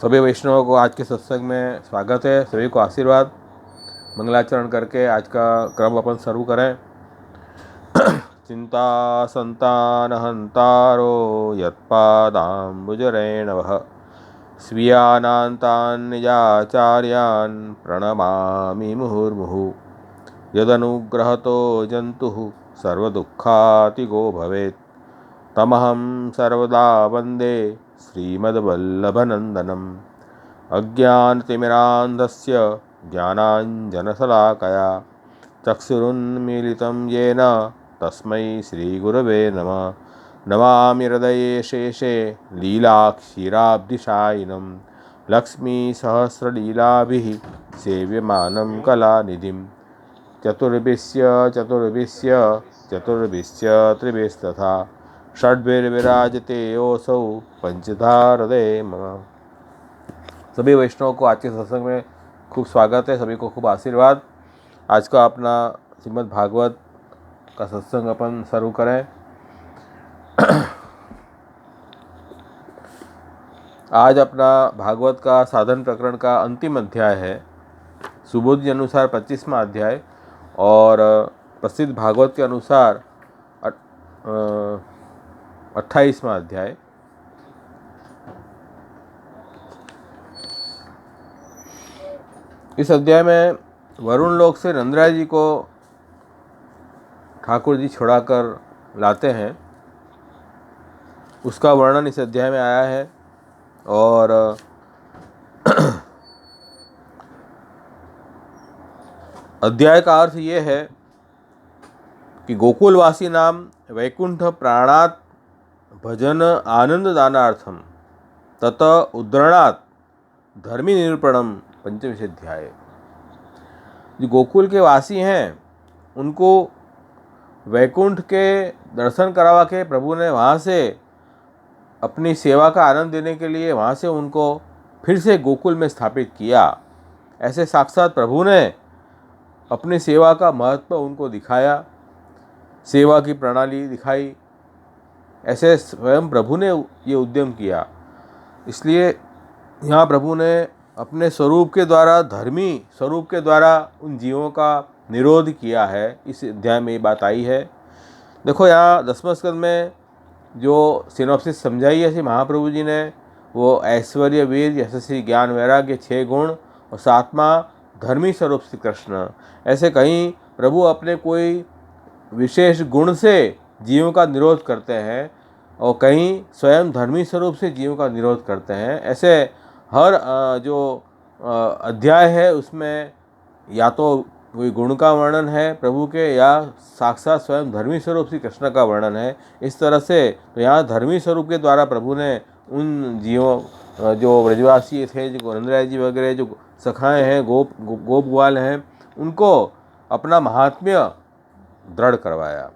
सभी वैष्णवों को आज के सत्संग में स्वागत है। सभी को आशीर्वाद। मंगलाचरण करके आज का क्रम अपन शुरू करें। चिंता संतान हंतारो यत्पादाम्बुजरेणवः स्वीयानान्तान् निजाचार्यान् प्रणमामि मुहुर्मुहुः। यदनुग्रहतो जन्तुः सर्वदुःखातिगो भवेत् तमहं सर्वदा वन्दे श्रीमद्वल्लभनन्दनम्। अज्ञानतिमिरान्धस्य ज्ञानाञ्जनशलाकया चक्षुरुन्मीलितं येन तस्मै श्रीगुरवे नमः। नमामि हृदये शेषे लीलाक्षीराब्धिशायिनं लक्ष्मीसहस्रलीलाभिः सेव्यमानं कलानिधिं। चतुर्भिश्च त्रिभिस्तथा षड्भिर्विराजते योऽसौ पंचधा हृदये मम। सभी वैष्णवों को आज के सत्संग में खूब स्वागत है। सभी को खूब आशीर्वाद। आज का अपना श्रीमद् भागवत का सत्संग अपन शुरू करें। आज अपना भागवत का साधन प्रकरण का अंतिम अध्याय है। सुबोध जी अनुसार 25वां अध्याय और प्रसिद्ध भागवत के अनुसार 28वां अध्याय। इस अध्याय में वरुण लोक से नंदराय जी को ठाकुर जी छुड़ाकर लाते हैं, उसका वर्णन इस अध्याय में आया है। और अध्याय का अर्थ ये है कि गोकुलवासी नाम वैकुंठ प्राणात भजन आनंद दानार्थम तत उद्रणात धर्मी निरूपणम पंचविंश अध्याय। जो गोकुल के वासी हैं उनको वैकुंठ के दर्शन करावा के प्रभु ने वहाँ से अपनी सेवा का आनंद देने के लिए वहाँ से उनको फिर से गोकुल में स्थापित किया। ऐसे साक्षात प्रभु ने अपनी सेवा का महत्व उनको दिखाया, सेवा की प्रणाली दिखाई। ऐसे स्वयं प्रभु ने ये उद्यम किया। इसलिए यहाँ प्रभु ने अपने स्वरूप के द्वारा, धर्मी स्वरूप के द्वारा उन जीवों का निरोध किया है। इस अध्याय में ये बात आई है। देखो यहाँ 10वें स्कंद में जो सिनॉप्सिस समझाई है श्री महाप्रभु जी ने, वो ऐश्वर्य, वीर, यशस्वी, ज्ञान, वैराग्य 6 गुण और 7वां धर्मी स्वरूप श्री कृष्ण। ऐसे कहीं प्रभु अपने कोई विशेष गुण से जीवों का निरोध करते हैं और कहीं स्वयं धर्मी स्वरूप से जीवों का निरोध करते हैं। ऐसे हर जो अध्याय है उसमें या तो कोई गुण का वर्णन है प्रभु के, या साक्षात स्वयं धर्मी स्वरूप श्री कृष्ण का वर्णन है। इस तरह से तो यहाँ धर्मी स्वरूप के द्वारा प्रभु ने उन जीवों जो ब्रजवासी थे, जो नंदराय जी वगैरह जो सखाएँ हैं, गोप ग्वाल हैं, उनको अपना महात्म्य दृढ़ करवाया।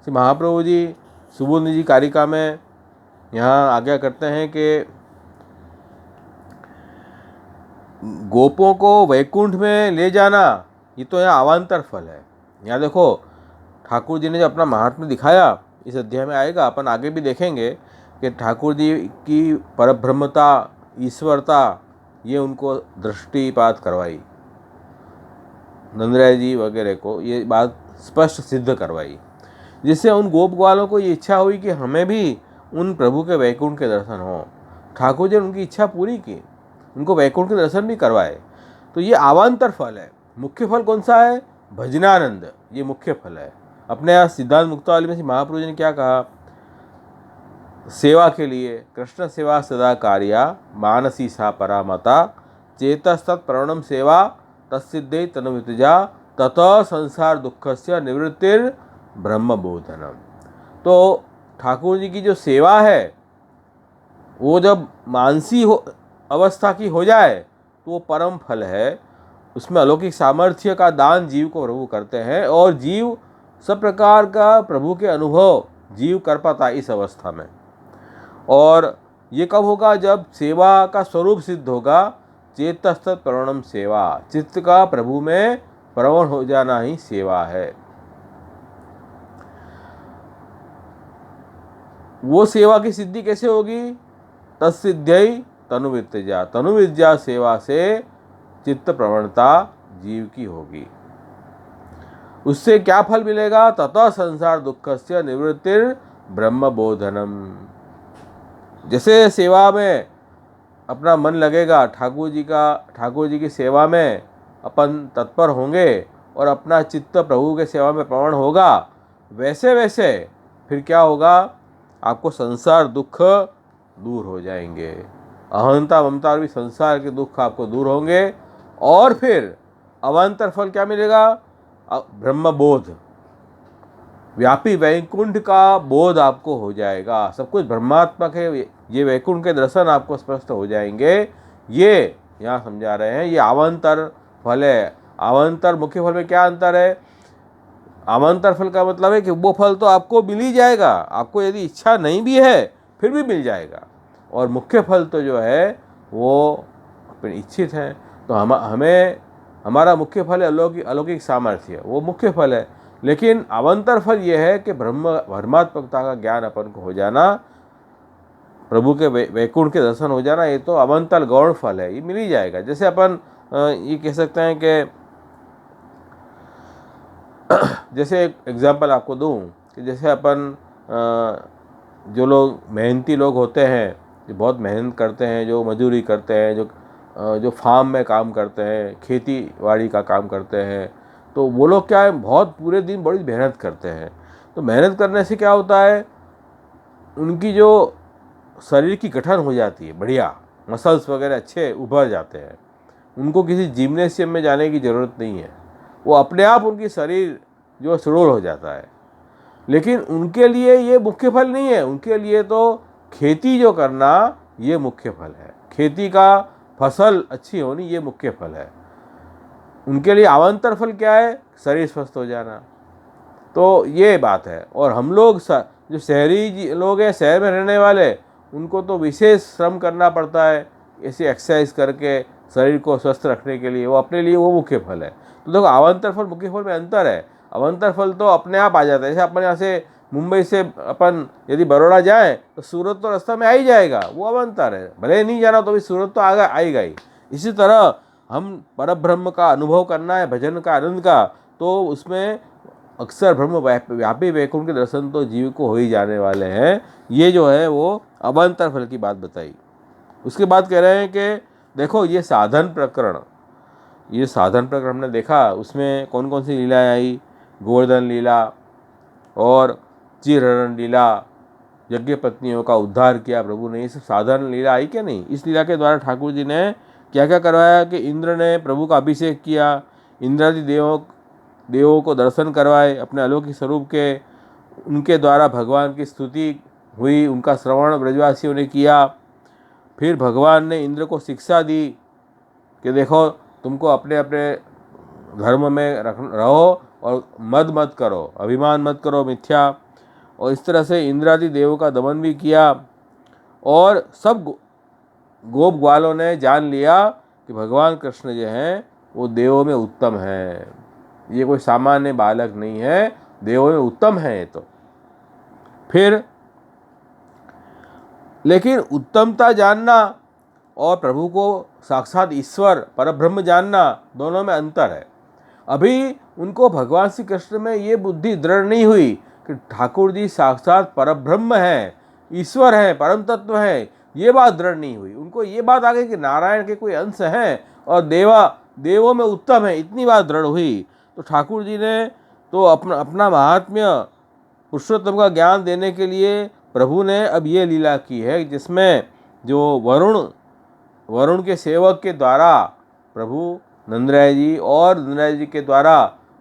श्री महाप्रभु जी सुबोध जी कारिका में यहाँ आज्ञा करते हैं कि गोपों को वैकुंठ में ले जाना ये तो यहाँ अवान्तर फल है। यहाँ देखो ठाकुर जी ने जो अपना महात्म्य दिखाया, इस अध्याय में आएगा, अपन आगे भी देखेंगे कि ठाकुर जी की परब्रह्मता, ईश्वरता, ये उनको दृष्टिपात करवाई। नंदराय जी वगैरह को ये बात स्पष्ट सिद्ध करवाई, जिससे उन गोप ग्वालों को ये इच्छा हुई कि हमें भी उन प्रभु के वैकुंठ के दर्शन हो। ठाकुर जी ने उनकी इच्छा पूरी की, उनको वैकुंठ के दर्शन भी करवाए। तो ये अवान्तर फल है। मुख्य फल कौन सा है? भजनानंद, ये मुख्य फल है। अपने यहाँ सिद्धांत मुक्तावली में महाप्रभु जी ने क्या कहा? सेवा के लिए कृष्ण सेवा सदा कार्या मानसी सा परामता चेतस्तत् प्रणम सेवा तत्सिद्धे तनुवितजा तत संसार दुखस्य निवृत्तिर ब्रह्म बोधनम। तो ठाकुर जी की जो सेवा है वो जब मानसी अवस्था की हो जाए तो वो परम फल है। उसमें अलौकिक सामर्थ्य का दान जीव को प्रभु करते हैं और जीव सब प्रकार का प्रभु के अनुभव जीव कर पाता है इस अवस्था में। और ये कब होगा? जब सेवा का स्वरूप सिद्ध होगा। चेतस्तत् प्रवणम सेवा, चित्त का प्रभु में प्रवण हो जाना ही सेवा है। वो सेवा की सिद्धि कैसे होगी? तत्सिद्ध्यै तनुविद्या, तनुविद्या सेवा से चित्त प्रवणता जीव की होगी। उससे क्या फल मिलेगा? ततः संसार दुखस्य निवृत्तिर ब्रह्म बोधनम। जैसे सेवा में अपना मन लगेगा, ठाकुर जी की सेवा में अपन तत्पर होंगे और अपना चित्त प्रभु के सेवा में प्रवण होगा, वैसे वैसे फिर क्या होगा? आपको संसार दुख दूर हो जाएंगे। अहंता ममता और भी संसार के दुख आपको दूर होंगे और फिर अवान्तर फल क्या मिलेगा? ब्रह्म बोध, व्यापी वैकुंठ का बोध आपको हो जाएगा। सब कुछ ब्रह्मात्मक है, ये वैकुंठ के दर्शन आपको स्पष्ट हो जाएंगे। ये यहाँ समझा रहे हैं, ये अवान्तर फल है। अवान्तर मुख्य फल में क्या अंतर है? अवान्तर फल का मतलब है कि वो फल तो आपको मिल ही जाएगा, आपको यदि इच्छा नहीं भी है फिर भी मिल जाएगा। और मुख्य फल तो जो है वो अपने इच्छित है। तो हमें हमारा मुख्य फल है अलौकिक सामर्थ्य, वो मुख्य फल है। लेकिन अवान्तर फल ये है कि ब्रह्मात्मकता का ज्ञान अपन को हो जाना, प्रभु के वैकुंठ के दर्शन हो जाना, ये तो अवान्तर गौण फल है, ये मिल ही जाएगा। जैसे अपन ये कह सकते हैं कि जैसे एक एग्जाम्पल आपको दूं कि जैसे अपन जो लोग मेहनती लोग होते हैं, जो बहुत मेहनत करते हैं, जो मजदूरी करते हैं, जो फार्म में काम करते हैं, खेती बाड़ी का काम करते हैं, तो वो लोग क्या है, बहुत पूरे दिन बड़ी मेहनत करते हैं। तो मेहनत करने से क्या होता है, उनकी जो शरीर की गठन हो जाती है, बढ़िया मसल्स वगैरह अच्छे उभर जाते हैं। उनको किसी जिम्नेशियम में जाने की ज़रूरत नहीं है, वो अपने आप उनकी शरीर जो सुडौल हो जाता है। लेकिन उनके लिए ये मुख्य फल नहीं है, उनके लिए तो खेती जो करना ये मुख्य फल है, खेती का फसल अच्छी होनी ये मुख्य फल है। उनके लिए अवान्तर फल क्या है? शरीर स्वस्थ हो जाना। तो ये बात है। और हम लोग जो शहरी लोग हैं, शहर में रहने वाले, उनको तो विशेष श्रम करना पड़ता है, ऐसे एक्सरसाइज करके शरीर को स्वस्थ रखने के लिए, वो अपने लिए वो मुख्य फल है। तो देखो अवान्तर फल मुख्य फल में अंतर है। अवान्तर फल तो अपने आप आ जाता है। जैसे अपन यहाँ से मुंबई से अपन यदि बड़ौदा जाए तो सूरत तो रास्ता में आ ही जाएगा, वो अवान्तर है। भले नहीं जाना तो भी सूरत तो आएगा ही। इसी तरह हम परब्रह्म का अनुभव करना है, भजन का, आनंद का, तो उसमें अक्सर ब्रह्म व्यापी वैकुंठ के दर्शन तो जीव को हो ही जाने वाले हैं। ये जो है वो अवान्तर फल की बात बताई। उसके बाद कह रहे हैं कि देखो ये साधन प्रकरण हमने देखा, उसमें कौन कौन सी लीलाएं आई? गोवर्धन लीला और चिरहरण लीला, यज्ञ पत्नियों का उद्धार किया प्रभु ने, ये सब साधारण लीला आई क्या नहीं? इस लीला के द्वारा ठाकुर जी ने क्या क्या करवाया कि इंद्र ने प्रभु का अभिषेक किया, इंद्रादि देवों को दर्शन करवाए अपने अलौकिक स्वरूप के, उनके द्वारा भगवान की स्तुति हुई, उनका श्रवण ब्रजवासियों ने किया। फिर भगवान ने इंद्र को शिक्षा दी कि देखो तुमको अपने अपने धर्म में रहो और मत करो, अभिमान मत करो, मिथ्या। और इस तरह से इंद्रादि देवों का दमन भी किया और सब गोप ग्वालों ने जान लिया कि भगवान कृष्ण जो हैं वो देवों में उत्तम है, ये कोई सामान्य बालक नहीं है, देवों में उत्तम है ये तो। फिर लेकिन उत्तमता जानना और प्रभु को साक्षात ईश्वर परब्रह्म जानना, दोनों में अंतर है। अभी उनको भगवान श्री कृष्ण में ये बुद्धि दृढ़ नहीं हुई कि ठाकुर जी साक्षात परब्रह्म है, ईश्वर है, परम तत्व है, ये बात दृढ़ नहीं हुई। उनको ये बात आ गई कि नारायण के कोई अंश हैं और देवों में उत्तम है, इतनी बात दृढ़ हुई। तो ठाकुर जी ने तो अपना महात्म्य पुरुषोत्तम का ज्ञान देने के लिए प्रभु ने अब ये लीला की है, जिसमें जो वरुण के सेवक के द्वारा प्रभु नंदराय जी के द्वारा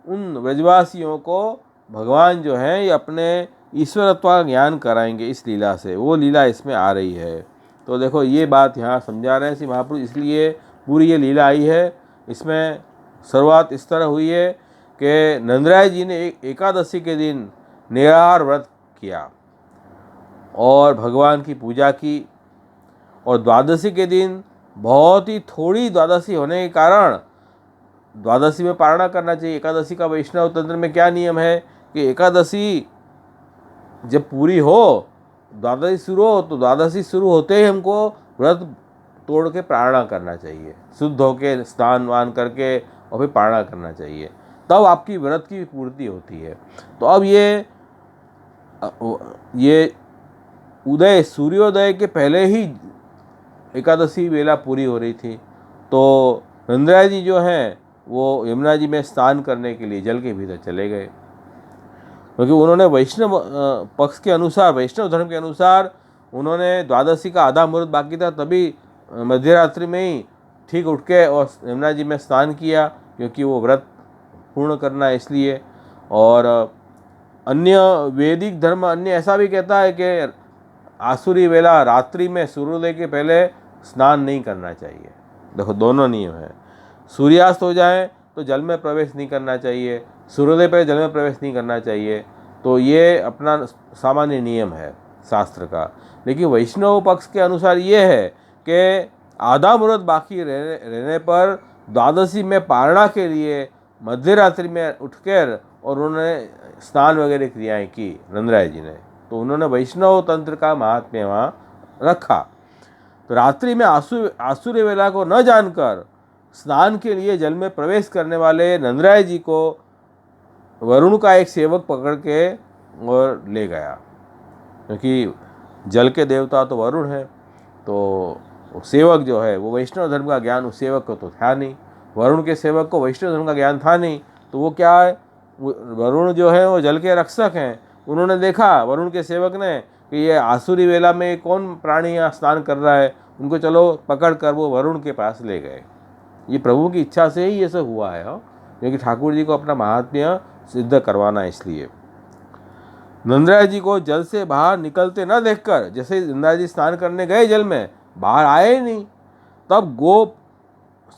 उन ब्रजवासियों को भगवान जो हैं ये अपने ईश्वरत्व का ज्ञान कराएंगे इस लीला से, वो लीला इसमें आ रही है। तो देखो ये बात यहाँ समझा रहे हैं श्री महापुरुष, इसलिए पूरी ये लीला आई है। इसमें शुरुआत इस तरह हुई है कि नंदराय जी ने एकादशी के दिन निराहार व्रत किया और भगवान की पूजा की, और द्वादशी के दिन बहुत ही थोड़ी द्वादशी होने के कारण द्वादशी में पारणा करना चाहिए। एकादशी का वैष्णव तंत्र में क्या नियम है कि एकादशी जब पूरी हो, द्वादशी शुरू हो, तो द्वादशी शुरू होते ही हमको व्रत तोड़ के प्राणा करना चाहिए, शुद्ध होके स्नान वान करके और फिर प्राणा करना चाहिए, तब आपकी व्रत की पूर्ति होती है। तो अब ये उदय सूर्योदय के पहले ही एकादशी वेला पूरी हो रही थी। तो नंदराय जी जो हैं वो यमुना जी में स्नान करने के लिए जल के भीतर चले गए, क्योंकि उन्होंने वैष्णव पक्ष के अनुसार, वैष्णव धर्म के अनुसार उन्होंने द्वादशी का आधा मुहूर्त बाकी था तभी मध्यरात्रि में ही ठीक उठ के और यमुना जी में स्नान किया, क्योंकि वो व्रत पूर्ण करना है इसलिए। और अन्य वैदिक धर्म अन्य ऐसा भी कहता है कि आसुरी वेला रात्रि में सूर्योदय के पहले स्नान नहीं करना चाहिए। देखो दोनों नियम हैं, सूर्यास्त हो जाए तो जल में प्रवेश नहीं करना चाहिए, सूर्योदय पहले जल में प्रवेश नहीं करना चाहिए। तो ये अपना सामान्य नियम है शास्त्र का। लेकिन वैष्णव पक्ष के अनुसार ये है कि आधा मुहूर्त बाकी रहने पर द्वादशी में पारणा के लिए मध्यरात्रि में उठकर और उन्होंने स्नान वगैरह क्रियाएं की नंदराय जी ने, तो उन्होंने वैष्णव तंत्र का महात्म्य वहाँ रखा। तो रात्रि में आसुरी वेला को न जानकर स्नान के लिए जल में प्रवेश करने वाले नंदराय जी को वरुण का एक सेवक पकड़ के और ले गया, क्योंकि जल के देवता तो वरुण है। तो सेवक जो है वो वैष्णव धर्म का ज्ञान उस सेवक को तो था नहीं, वरुण के सेवक को वैष्णव धर्म का ज्ञान था नहीं। तो वो क्या है, वरुण जो है वो जल के रक्षक हैं। उन्होंने देखा वरुण के सेवक ने कि ये आसुरी वेला में कौन प्राणी यहाँ स्नान कर रहा है, उनको चलो पकड़ कर वो वरुण के पास ले गए। ये प्रभु की इच्छा से ही ये सब हुआ है, क्योंकि ठाकुर जी को अपना महात्म्य सिद्ध करवाना है। इसलिए नंदराय जी को जल से बाहर निकलते न देखकर, जैसे नंदराय जी स्नान करने गए जल में, बाहर आए ही नहीं, तब गोप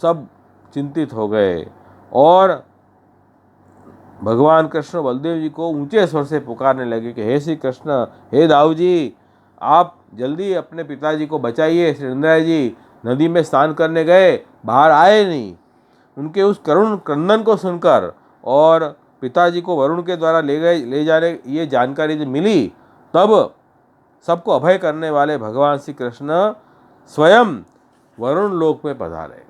सब चिंतित हो गए और भगवान कृष्ण बलदेव जी को ऊंचे स्वर से पुकारने लगे कि हे श्री कृष्ण, हे दाऊ जी, आप जल्दी अपने पिताजी को बचाइए। श्री नंदराय जी नदी में स्नान करने गए, बाहर आए नहीं। उनके उस करुण क्रंदन को सुनकर और पिताजी को वरुण के द्वारा ले जाने ये जानकारी जब मिली, तब सबको अभय करने वाले भगवान श्री कृष्ण स्वयं वरुण लोक में पधारे।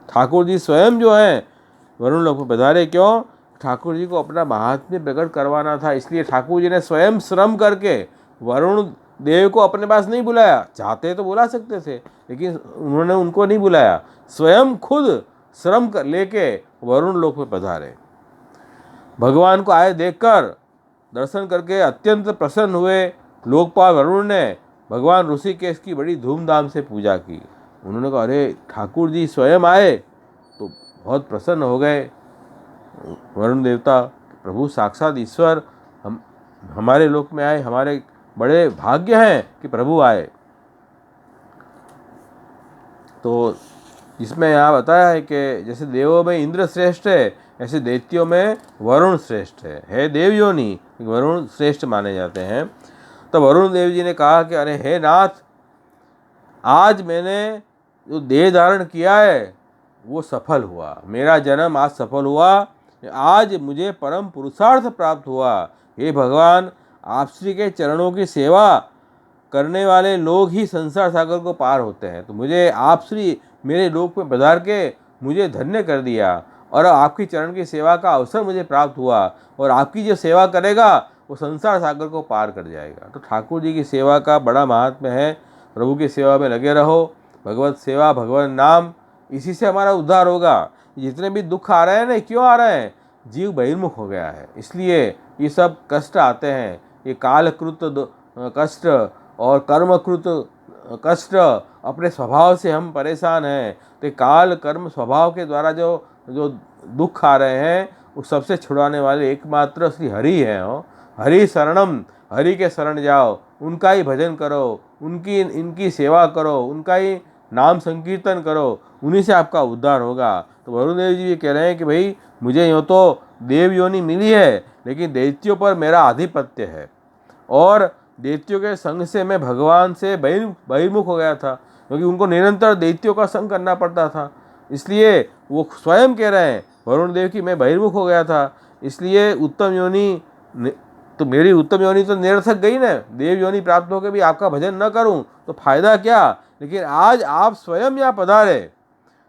ठाकुर जी स्वयं जो हैं वरुण लोक में पधारे। क्यों? ठाकुर जी को अपना महात्म्य प्रकट करवाना था, इसलिए ठाकुर जी ने स्वयं श्रम करके वरुण देव को अपने पास नहीं बुलाया। चाहते तो बुला सकते थे, लेकिन उन्होंने उनको नहीं बुलाया, स्वयं खुद श्रम लेके वरुण लोक में पधारे। भगवान को आए देखकर दर्शन करके अत्यंत प्रसन्न हुए लोकपाल वरुण ने भगवान ऋषिकेश की बड़ी धूमधाम से पूजा की। उन्होंने कहा, अरे ठाकुर जी स्वयं आए, तो बहुत प्रसन्न हो गए वरुण देवता। प्रभु साक्षात ईश्वर हमारे लोक में आए, हमारे बड़े भाग्य हैं कि प्रभु आए। तो इसमें यहाँ बताया है कि जैसे देवों में इंद्र श्रेष्ठ है, ऐसे दैत्यों में वरुण श्रेष्ठ है देवयोनि, वरुण श्रेष्ठ माने जाते हैं। तो वरुण देव जी ने कहा कि अरे हे नाथ, आज मैंने जो देह धारण किया है वो सफल हुआ, मेरा जन्म आज सफल हुआ, आज मुझे परम पुरुषार्थ प्राप्त हुआ। हे भगवान, आप श्री के चरणों की सेवा करने वाले लोग ही संसार सागर को पार होते हैं, तो मुझे आप श्री मेरे लोक में पधार के मुझे धन्य कर दिया और आपकी चरण की सेवा का अवसर मुझे प्राप्त हुआ, और आपकी जो सेवा करेगा वो संसार सागर को पार कर जाएगा। तो ठाकुर जी की सेवा का बड़ा महात्म्य है। प्रभु की सेवा में लगे रहो, भगवत सेवा, भगवान नाम, इसी से हमारा उद्धार होगा। जितने भी दुख आ रहे हैं ना, क्यों आ रहे हैं? जीव बहिर्मुख हो गया है, इसलिए ये सब कष्ट आते हैं। ये कालकृत कष्ट और कर्मकृत कष्ट, अपने स्वभाव से हम परेशान हैं। तो काल कर्म स्वभाव के द्वारा जो दुख आ रहे हैं, उस सबसे छुड़ाने वाले एकमात्र श्री हरि हैं। हरि शरणम, हरि के शरण जाओ, उनका ही भजन करो, इनकी सेवा करो, उनका ही नाम संकीर्तन करो, उन्हीं से आपका उद्धार होगा। तो वरुण देव जी ये कह रहे हैं कि भाई मुझे यूँ तो देव योनि मिली है, लेकिन दैत्यों पर मेरा आधिपत्य है, और दैत्यों के संग से मैं भगवान से बहिर्मुख हो गया था, क्योंकि उनको निरंतर दैत्यों का संग करना पड़ता था। इसलिए वो स्वयं कह रहे हैं वरुण देव की मैं बहिर्मुख हो गया था, इसलिए उत्तम योनि, तो मेरी उत्तम योनि तो निरर्थक गई ना। देव योनि प्राप्त होकर भी आपका भजन न करूं तो फायदा क्या? लेकिन आज आप स्वयं यहाँ पधारे,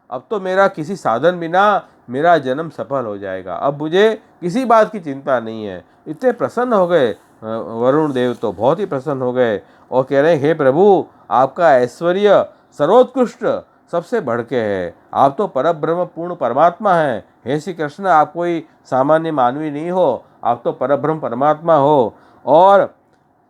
अब तो मेरा किसी साधन बिना मेरा जन्म सफल हो जाएगा, अब मुझे किसी बात की चिंता नहीं है। इतने प्रसन्न हो गए वरुण देव, तो बहुत ही प्रसन्न हो गए और कह रहे हैं, हे प्रभु, आपका ऐश्वर्य सर्वोत्कृष्ट सबसे बढ़ के है, आप तो परब्रह्म पूर्ण परमात्मा हैं। हे श्री कृष्ण, आप कोई सामान्य मानवी नहीं हो, आप तो परब्रह्म परमात्मा हो। और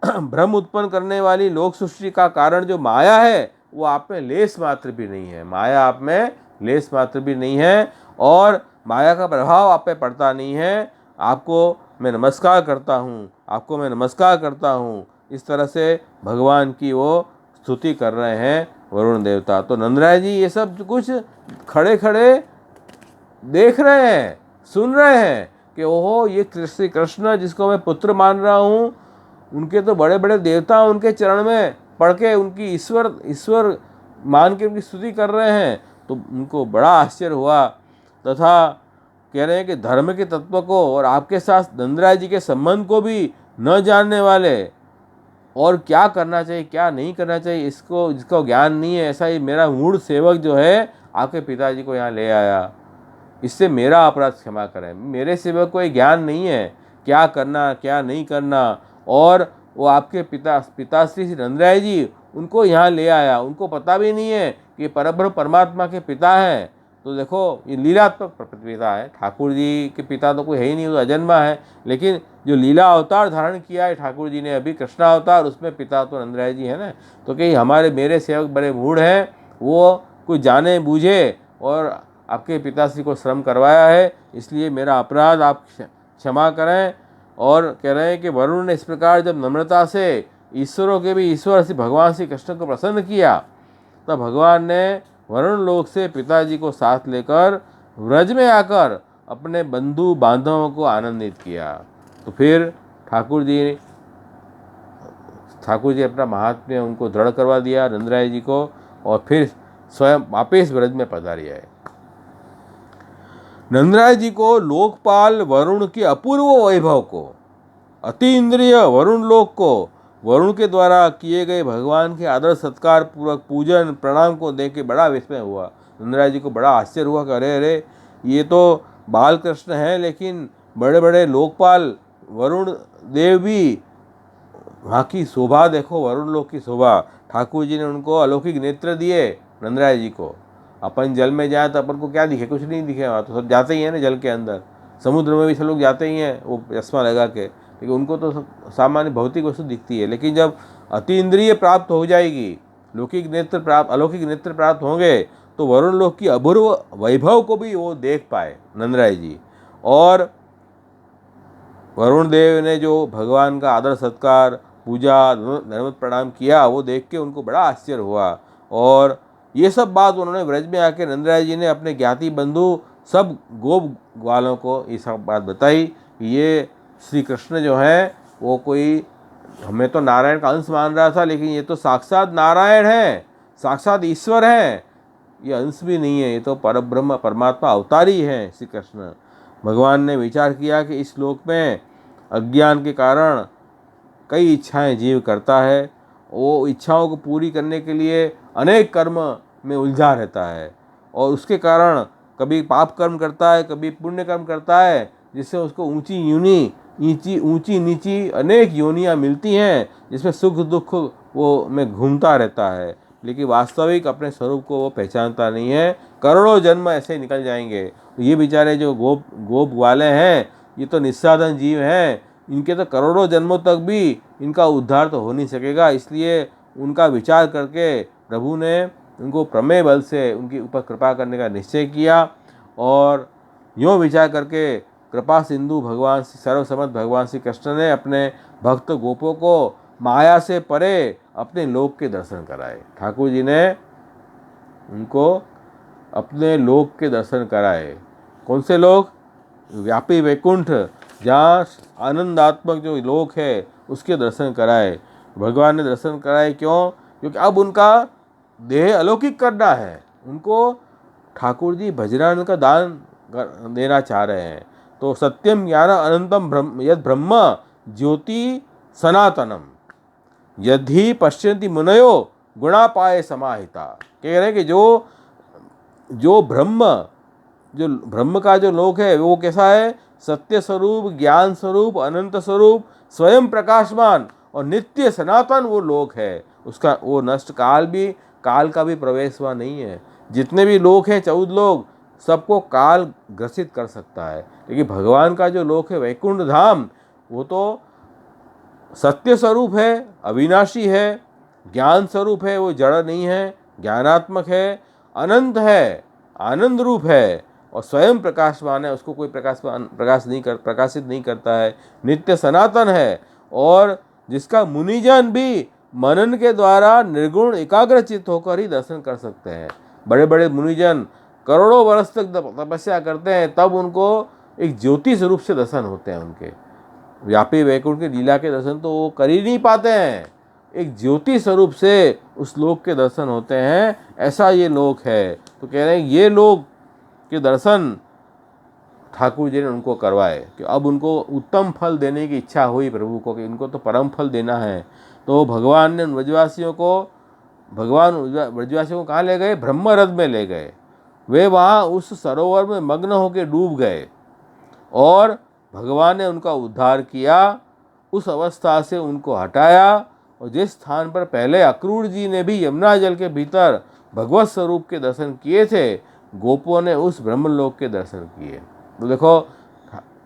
भ्रम उत्पन्न करने वाली लोक सृष्टि का कारण जो माया है, वो आप में लेस मात्र भी नहीं है, माया आप में लेस मात्र भी नहीं है, और माया का प्रभाव आप पे पड़ता नहीं है। आपको मैं नमस्कार करता हूँ, आपको मैं नमस्कार करता हूँ। इस तरह से भगवान की वो स्तुति कर रहे हैं वरुण देवता। तो नंदराय जी ये सब कुछ खड़े खड़े देख रहे हैं, सुन रहे हैं कि ओहो, ये श्री कृष्ण जिसको मैं पुत्र मान रहा हूँ, उनके तो बड़े बड़े देवता उनके चरण में पढ़ के उनकी ईश्वर मान के उनकी स्तुति कर रहे हैं। तो उनको बड़ा आश्चर्य हुआ, तथा कह रहे हैं कि धर्म के तत्व को और आपके साथ नंदराय जी के संबंध को भी न जानने वाले, और क्या करना चाहिए क्या नहीं करना चाहिए इसको जिसको ज्ञान नहीं है, ऐसा ही मेरा मूढ़ सेवक जो है आपके पिताजी को यहाँ ले आया, इससे मेरा अपराध क्षमा करें। मेरे सेवक को ये ज्ञान नहीं है क्या करना क्या नहीं करना, और वो आपके पिताश्री श्री नंदराय जी उनको यहाँ ले आया, उनको पता भी नहीं है कि परब्रह्म परमात्मा के पिता हैं। तो देखो, ये लीलात्मक पिता है, ठाकुर जी के पिता तो कोई है ही नहीं, वो अजन्मा है, लेकिन जो लीला अवतार धारण किया है ठाकुर जी ने अभी कृष्णा अवतार, उसमें पिता तो नंदराय जी है ना। तो कहीं मेरे सेवक बड़े मूढ़ हैं, वो कुछ जाने बूझे और आपके पिताश्री को श्रम करवाया है, इसलिए मेरा अपराध आप क्षमा करें। और कह रहे हैं कि वरुण ने इस प्रकार जब नम्रता से ईश्वरों के भी ईश्वर श्री भगवान श्री कृष्ण को प्रसन्न किया, तब भगवान ने वरुण लोक से पिताजी को साथ लेकर व्रज में आकर अपने बंधु बांधवों को आनंदित किया। तो फिर ठाकुर जी अपना महात्म्य उनको दृढ़ करवा दिया नंदराय जी को, और फिर स्वयं वापिस व्रज में पधारी आए। नंदराय जी को लोकपाल वरुण के अपूर्व वैभव को, अति इंद्रिय वरुण लोक को, वरुण के द्वारा किए गए भगवान के आदर सत्कार पूर्वक पूजन प्रणाम को देख के बड़ा विस्मय हुआ। नंदराय जी को बड़ा आश्चर्य हुआ कि अरे अरे, ये तो बाल कृष्ण हैं, लेकिन बड़े बड़े लोकपाल वरुण देव भी, वहाँ की शोभा देखो, वरुण लोक की शोभा। ठाकुर जी ने उनको अलौकिक नेत्र दिए नंदराय जी को। अपन जल में जाए तो अपन को क्या दिखे, कुछ नहीं दिखे, वहाँ तो सब जाते ही हैं ना जल के अंदर, समुद्र में भी सब लोग जाते ही हैं वो चश्मा लगा के, लेकिन उनको तो सामान्य भौतिक वस्तु दिखती है। लेकिन जब अति इंद्रिय प्राप्त हो जाएगी, अलौकिक नेत्र प्राप्त होंगे, तो वरुण लोक की अपूर्व वैभव को भी वो देख पाए नंदराय जी। और वरुण देव ने जो भगवान का आदर सत्कार पूजा धन्यवाद प्रणाम किया, वो देख के उनको बड़ा आश्चर्य हुआ। और ये सब बात उन्होंने व्रज में आके नंदराय जी ने अपने ज्ञाति बंधु सब गोप वालों को ये सब बात बताई। ये श्री कृष्ण जो हैं वो कोई, हमें तो नारायण का अंश मान रहा था, लेकिन ये तो साक्षात नारायण हैं, साक्षात ईश्वर हैं, ये अंश भी नहीं है, ये तो परब्रह्म परमात्मा अवतारी हैं श्री कृष्ण। भगवान ने विचार किया कि इस लोक में अज्ञान के कारण कई इच्छाएं जीव करता है, वो इच्छाओं को पूरी करने के लिए अनेक कर्म में उलझा रहता है, और उसके कारण कभी पाप कर्म करता है, कभी पुण्य कर्म करता है, जिससे उसको ऊंची नीची अनेक योनियाँ मिलती हैं, जिसमें सुख दुख वो में घूमता रहता है, लेकिन वास्तविक अपने स्वरूप को वो पहचानता नहीं है। करोड़ों जन्म ऐसे ही निकल जाएंगे। तो ये बेचारे जो गोप वाले हैं, ये तो निस्साधन जीव हैं, इनके तो करोड़ों जन्मों तक भी इनका उद्धार तो हो नहीं सकेगा। इसलिए उनका विचार करके प्रभु ने उनको प्रमेय बल से उनके ऊपर कृपा करने का निश्चय किया, और यूँ विचार करके कृपा सिंधु भगवान सर्वसमर्थ भगवान श्री कृष्ण ने अपने भक्त गोपों को माया से परे अपने लोक के दर्शन कराए। ठाकुर जी ने उनको अपने लोक के दर्शन कराए। कौन से लोक? व्यापी वैकुंठ, जहाँ आनंदात्मक जो लोक है उसके दर्शन कराए। भगवान ने दर्शन कराए क्यों? क्योंकि अब उनका देह अलौकिक करना है, उनको ठाकुर जी वज्रानंद का दान देना चाह रहे हैं। तो सत्यम ज्ञान अनंतम यद ब्रह्म ज्योति सनातनम यदि पश्यन्ति मुनयो गुणापाय समाहिता। कह रहे हैं कि जो ब्रह्म का जो लोक है वो कैसा है? सत्य स्वरूप, ज्ञान स्वरूप, अनंत स्वरूप, स्वयं प्रकाशमान और नित्य सनातन वो लोक है। उसका वो नष्ट काल का भी प्रवेश वहाँ नहीं है। जितने भी लोक हैं 14 लोक, सबको काल ग्रसित कर सकता है। लेकिन भगवान का जो लोक है वैकुंठ धाम, वो तो सत्य स्वरूप है, अविनाशी है, ज्ञान स्वरूप है, वो जड़ नहीं है, ज्ञानात्मक है, अनंत है, आनंद रूप है और स्वयं प्रकाशवान है। उसको कोई प्रकाशित नहीं करता है, नित्य सनातन है और जिसका मुनिजन भी मनन के द्वारा निर्गुण एकाग्रचित होकर ही दर्शन कर सकते हैं। बड़े बड़े मुनिजन करोड़ों वर्ष तक तपस्या करते हैं, तब उनको एक ज्योति स्वरूप से दर्शन होते हैं। उनके व्यापी वैकुंठ की लीला के दर्शन तो वो कर ही नहीं पाते हैं, एक ज्योति स्वरूप से उस लोक के दर्शन होते हैं। ऐसा ये लोक है। तो कह रहे हैं ये लोक के दर्शन ठाकुर जी ने उनको करवाए कि अब उनको उत्तम फल देने की इच्छा हुई प्रभु को कि इनको तो परम फल देना है। तो भगवान ने ब्रजवासियों को कहाँ ले गए? ब्रह्मरथ में ले गए। वे वहाँ उस सरोवर में मग्न होकर डूब गए और भगवान ने उनका उद्धार किया, उस अवस्था से उनको हटाया और जिस स्थान पर पहले अक्रूर जी ने भी यमुना जल के भीतर भगवत स्वरूप के दर्शन किए थे, गोपों ने उस ब्रह्मलोक के दर्शन किए। तो देखो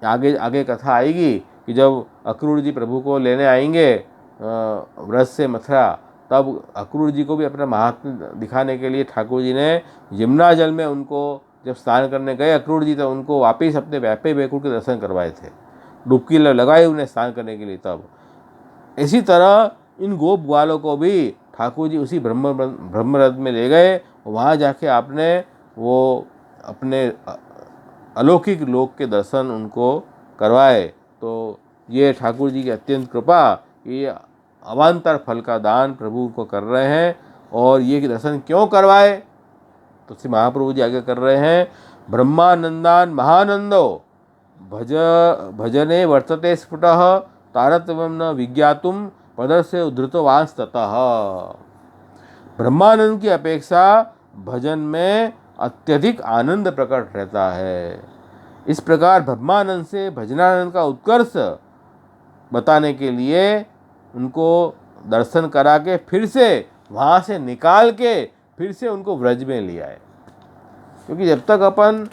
आगे कथा आएगी कि जब अक्रूर जी प्रभु को लेने आएंगे व्रज से मथुरा, तब अक्रूर जी को भी अपना महात्म्य दिखाने के लिए ठाकुर जी ने यमुना जल में उनको जब स्नान करने गए अक्रूर जी, तो उनको वापिस अपने व्यापी वैकुंठ के दर्शन करवाए थे, डुबकी लगाई उन्हें स्नान करने के लिए। तब इसी तरह इन गोप ग्वालों को भी ठाकुर जी उसी ब्रह्मरथ में ले गए। वहाँ जाके आपने वो अपने अलौकिक लोक के दर्शन उनको करवाए। तो ये ठाकुर जी की अत्यंत कृपा, ये अवान्तर फल का दान प्रभु को कर रहे हैं। और ये दर्शन क्यों करवाए? तो श्री महाप्रभु जी आगे कर रहे हैं, ब्रह्मानंदान महानंदो भजने वर्तते स्फुटः तारतम्यं न विज्ञातुम पदस्य उद्धृतवांस ततः। ब्रह्मानंद की अपेक्षा भजन में अत्यधिक आनंद प्रकट रहता है। इस प्रकार ब्रह्मानंद से भजनानंद का उत्कर्ष बताने के लिए उनको दर्शन करा के फिर से वहाँ से निकाल के फिर से उनको व्रज में ले आए। क्योंकि जब तक अपन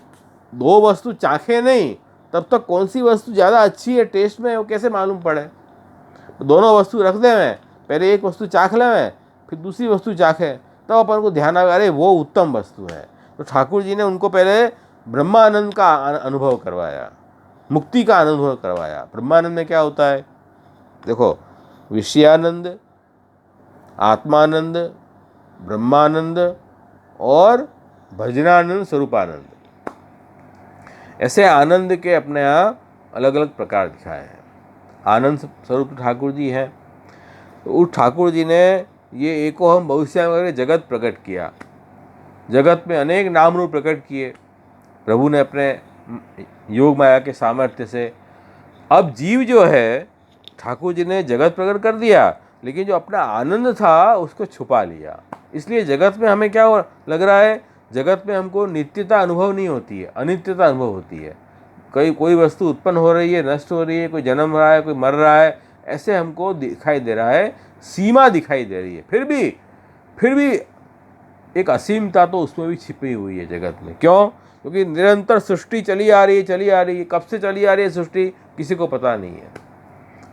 दो वस्तु चाखे नहीं, तब तक कौन सी वस्तु ज़्यादा अच्छी है टेस्ट में वो कैसे मालूम पड़े? तो दोनों वस्तु रख दे में, पहले एक वस्तु चाख ले में, फिर दूसरी वस्तु चाखे, तब अपन को ध्यान आएगा अरे वो उत्तम वस्तु है। तो ठाकुर जी ने उनको पहले ब्रह्मानंद का अनुभव करवाया, मुक्ति का अनुभव करवाया। ब्रह्मानंद में क्या होता है? देखो, विषयानंद, आत्मानंद, ब्रह्मानंद और भजनानंद, स्वरूपानंद, ऐसे आनंद के अपने यहाँ अलग अलग प्रकार दिखाए हैं। आनंद स्वरूप ठाकुर जी हैं। तो उस ठाकुर जी ने ये एको हम भविष्य में जगत प्रकट किया, जगत में अनेक नाम रूप प्रकट किए प्रभु ने अपने योग माया के सामर्थ्य से। अब जीव जो है ठाकुर जी ने जगत प्रकट कर दिया, लेकिन जो अपना आनंद था उसको छुपा लिया। इसलिए जगत में हमें क्या लग रहा है? जगत में हमको नित्यता अनुभव नहीं होती है, अनित्यता अनुभव होती है। कोई वस्तु उत्पन्न हो रही है, नष्ट हो रही है, कोई जन्म रहा है, कोई मर रहा है, ऐसे हमको दिखाई दे रहा है, सीमा दिखाई दे रही है। फिर भी एक असीमता तो उसमें भी छिपी हुई है जगत में। क्यों? क्योंकि निरंतर सृष्टि चली आ रही है। कब से चली आ रही है सृष्टि किसी को पता नहीं है,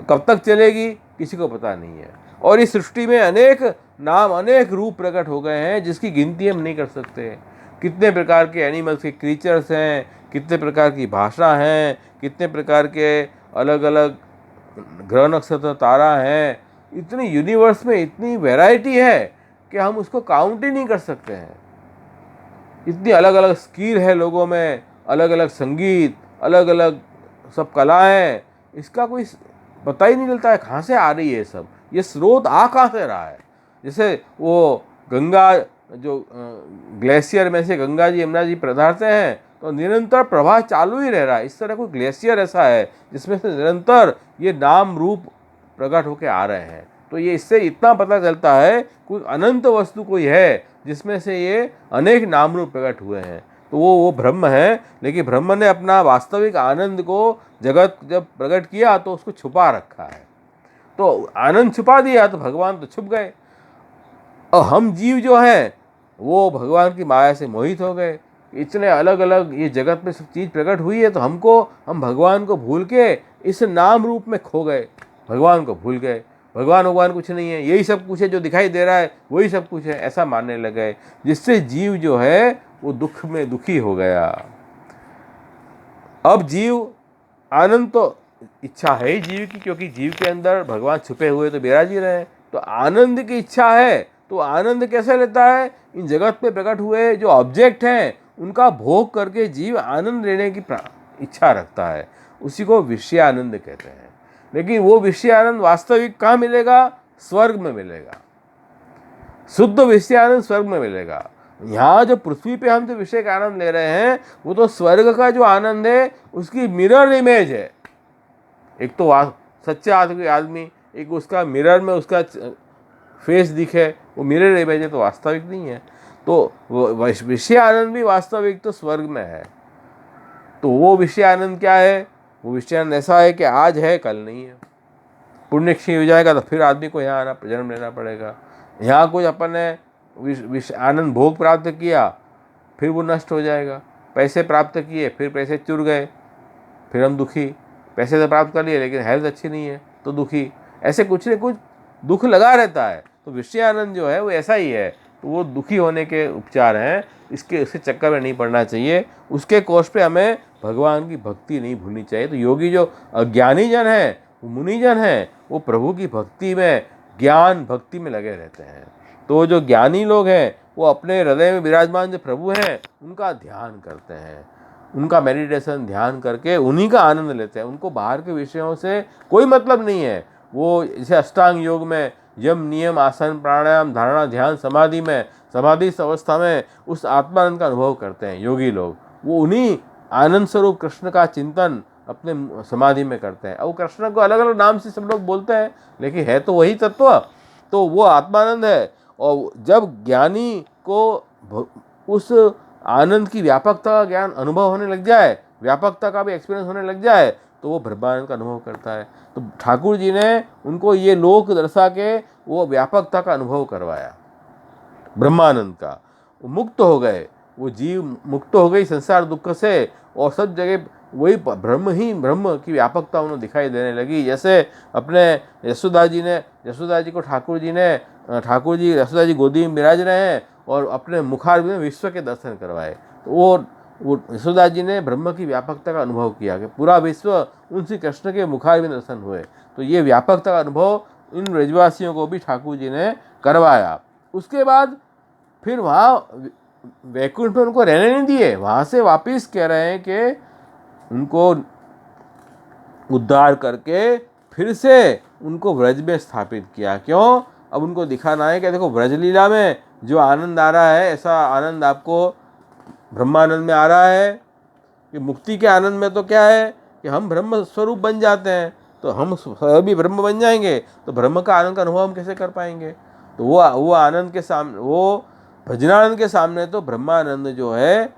कब तक चलेगी किसी को पता नहीं है। और इस सृष्टि में अनेक नाम, अनेक रूप प्रकट हो गए हैं जिसकी गिनती हम नहीं कर सकते। कितने प्रकार के एनिमल्स के क्रीचर्स हैं, कितने प्रकार की भाषा हैं, कितने प्रकार के अलग अलग ग्रह नक्षत्र तारा हैं। इतनी यूनिवर्स में इतनी वैरायटी है कि हम उसको काउंट ही नहीं कर सकते हैं। इतनी अलग अलग स्किल है लोगों में, अलग अलग संगीत, अलग अलग सब कलाएं, इसका कोई पता ही नहीं चलता है कहाँ से आ रही है सब। ये स्रोत आ कहाँ से रहा है? जैसे वो गंगा, जो ग्लेशियर में से गंगा जी यमुना जी पधारते हैं तो निरंतर प्रवाह चालू ही रह रहा है। इस तरह कोई ग्लेशियर ऐसा है जिसमें से निरंतर ये नाम रूप प्रकट होके आ रहे हैं। तो ये इससे इतना पता चलता है कोई अनंत वस्तु कोई है जिसमें से ये अनेक नाम रूप प्रकट हुए हैं, तो वो ब्रह्म है। लेकिन ब्रह्म ने अपना वास्तविक आनंद को जगत जब प्रकट किया तो उसको छुपा रखा है, तो आनंद छुपा दिया तो भगवान तो छुप गए। और हम जीव जो हैं वो भगवान की माया से मोहित हो गए। इतने अलग अलग ये जगत में सब चीज़ प्रकट हुई है, तो हम भगवान को भूल के इस नाम रूप में खो गए, भगवान को भूल गए। भगवान कुछ नहीं है, यही सब कुछ है, जो दिखाई दे रहा है वही सब कुछ है, ऐसा मानने लगे, जिससे जीव जो है वो दुख में दुखी हो गया। अब जीव आनंद तो इच्छा है ही जीव की, क्योंकि जीव के अंदर भगवान छुपे हुए तो विराज ही रहे हैं, तो आनंद की इच्छा है। तो आनंद कैसे लेता है? इन जगत में प्रकट हुए जो ऑब्जेक्ट हैं उनका भोग करके जीव आनंद लेने की इच्छा रखता है, उसी को विषय आनंद कहते हैं। लेकिन वो विषय आनंद वास्तविक कहाँ मिलेगा? स्वर्ग में मिलेगा। शुद्ध विषय आनंद स्वर्ग में मिलेगा। यहाँ जो पृथ्वी पे हम जो विषय का आनंद ले रहे हैं वो तो स्वर्ग का जो आनंद है उसकी मिरर इमेज है। एक तो सच्चा आदमी, एक उसका मिरर में उसका फेस दिखे, वो मिरर इमेज है, तो वास्तविक नहीं है। तो वो विषय आनंद भी वास्तविक तो स्वर्ग में है। तो वो विषय आनंद क्या है? वो विषय आनंद ऐसा है कि आज है कल नहीं है। पुण्य क्षीण हो जाएगा तो फिर आदमी को यहाँ आना जन्म लेना पड़ेगा। यहाँ कुछ अपन ने आनंद भोग प्राप्त किया, फिर वो नष्ट हो जाएगा। पैसे प्राप्त किए, फिर पैसे चुर गए, फिर हम दुखी। पैसे तो प्राप्त कर लिए लेकिन हेल्थ अच्छी नहीं है तो दुखी। ऐसे कुछ न कुछ दुख लगा रहता है। तो विषय आनंद जो है वो ऐसा ही है, तो वो दुखी होने के उपचार हैं। उसके चक्कर में नहीं पड़ना चाहिए, उसके कोष पे हमें भगवान की भक्ति नहीं भूलनी चाहिए। तो योगी जो अज्ञानी जन हैं, वो मुनिजन हैं, वो प्रभु की भक्ति में, ज्ञान भक्ति में लगे रहते हैं। तो जो ज्ञानी लोग हैं वो अपने हृदय में विराजमान जो प्रभु हैं उनका ध्यान करते हैं, उनका मेडिटेशन ध्यान करके उन्हीं का आनंद लेते हैं। उनको बाहर के विषयों से कोई मतलब नहीं है। वो जैसे अष्टांग योग में यम नियम आसन प्राणायाम धारणा ध्यान समाधि में, समाधि अवस्था में उस आत्मानंद का अनुभव करते हैं योगी लोग। वो उन्हीं आनंद स्वरूप कृष्ण का चिंतन अपने समाधि में करते हैं। और कृष्ण को अलग अलग नाम से सब लोग बोलते हैं, लेकिन है तो वही तत्व, तो वो आत्मानंद है। और जब ज्ञानी को उस आनंद की व्यापकता का ज्ञान अनुभव होने लग जाए, व्यापकता का भी एक्सपीरियंस होने लग जाए, तो वो ब्रह्मानंद का अनुभव करता है। तो ठाकुर जी ने उनको ये लोक दर्शा के वो व्यापकता का अनुभव करवाया, ब्रह्मानंद का। वो मुक्त हो गए, वो जीव मुक्त हो गई संसार दुख से, और सब जगह वही ब्रह्म ही ब्रह्म की व्यापकता उन्हें दिखाई देने लगी। जैसे अपने यशोदा जी को ठाकुर जी यशोदा जी गोदी में विराज रहे हैं और अपने मुखारविंद में विश्व के दर्शन करवाए। तो वो यशोदा जी ने ब्रह्म की व्यापकता का अनुभव किया कि पूरा विश्व उनसे कृष्ण के मुखारविंद दर्शन हुए। तो ये व्यापकता का अनुभव इन ब्रजवासियों को भी ठाकुर जी ने करवाया। उसके बाद फिर वहाँ वैकुंठ में उनको रहने नहीं दिए, वहाँ से वापिस कह रहे हैं कि उनको उद्धार करके फिर से उनको व्रज में स्थापित किया। क्यों? अब उनको दिखाना है कि देखो व्रज लीला में जो आनंद आ रहा है, ऐसा आनंद आपको ब्रह्मानंद में आ रहा है। कि मुक्ति के आनंद में तो क्या है कि हम ब्रह्म स्वरूप बन जाते हैं, तो हम सभी ब्रह्म बन जाएंगे, तो ब्रह्म का आनंद का अनुभव हम कैसे कर पाएंगे? तो वो आनंद के सामने, वो भजनानंद के सामने तो ब्रह्मानंद जो है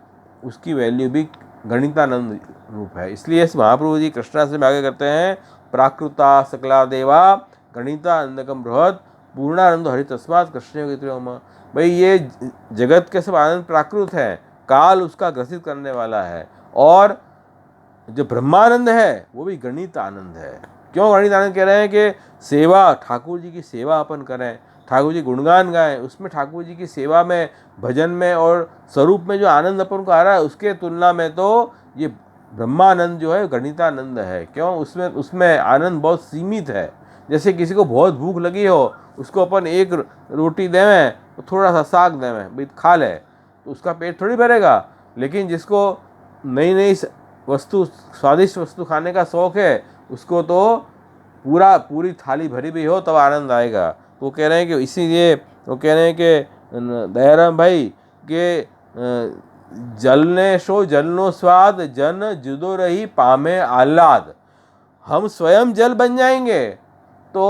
उसकी वैल्यू भी गणितानंद रूप है। इसलिए इस महाप्रभु जी कृष्णा से आगे करते हैं, प्राकृता सकला देवा गणितानंदकम बृहद पूर्णानंद हरि तस्मात् कृष्ण। भाई ये जगत के सब आनंद प्राकृत है, काल उसका ग्रसित करने वाला है, और जो ब्रह्मानंद है वो भी गणित आनंद है। क्यों गणित आनंद कह रहे हैं? कि सेवा, ठाकुर जी की सेवा अपन करें, ठाकुर जी गुणगान गाएं, उसमें ठाकुर जी की सेवा में, भजन में और स्वरूप में जो आनंद अपन को आ रहा है, उसके तुलना में तो ये ब्रह्मानंद जो है गणितानंद है। क्यों? उसमें आनंद बहुत सीमित है। जैसे किसी को बहुत भूख लगी हो, उसको अपन एक रोटी देवें तो थोड़ा सा साग देवें, भाई खा ले, तो उसका पेट थोड़ी भरेगा। लेकिन जिसको नई नई वस्तु, स्वादिष्ट वस्तु खाने का शौक़ है, उसको तो पूरी थाली भरी भी हो तब आनंद आएगा। तो कह रहे हैं कि इसीलिए वो कह रहे हैं कि दयाराम भाई के जलने शो जलनो स्वाद जन जुदो रही पामे आह्लाद। हम स्वयं जल बन जाएंगे तो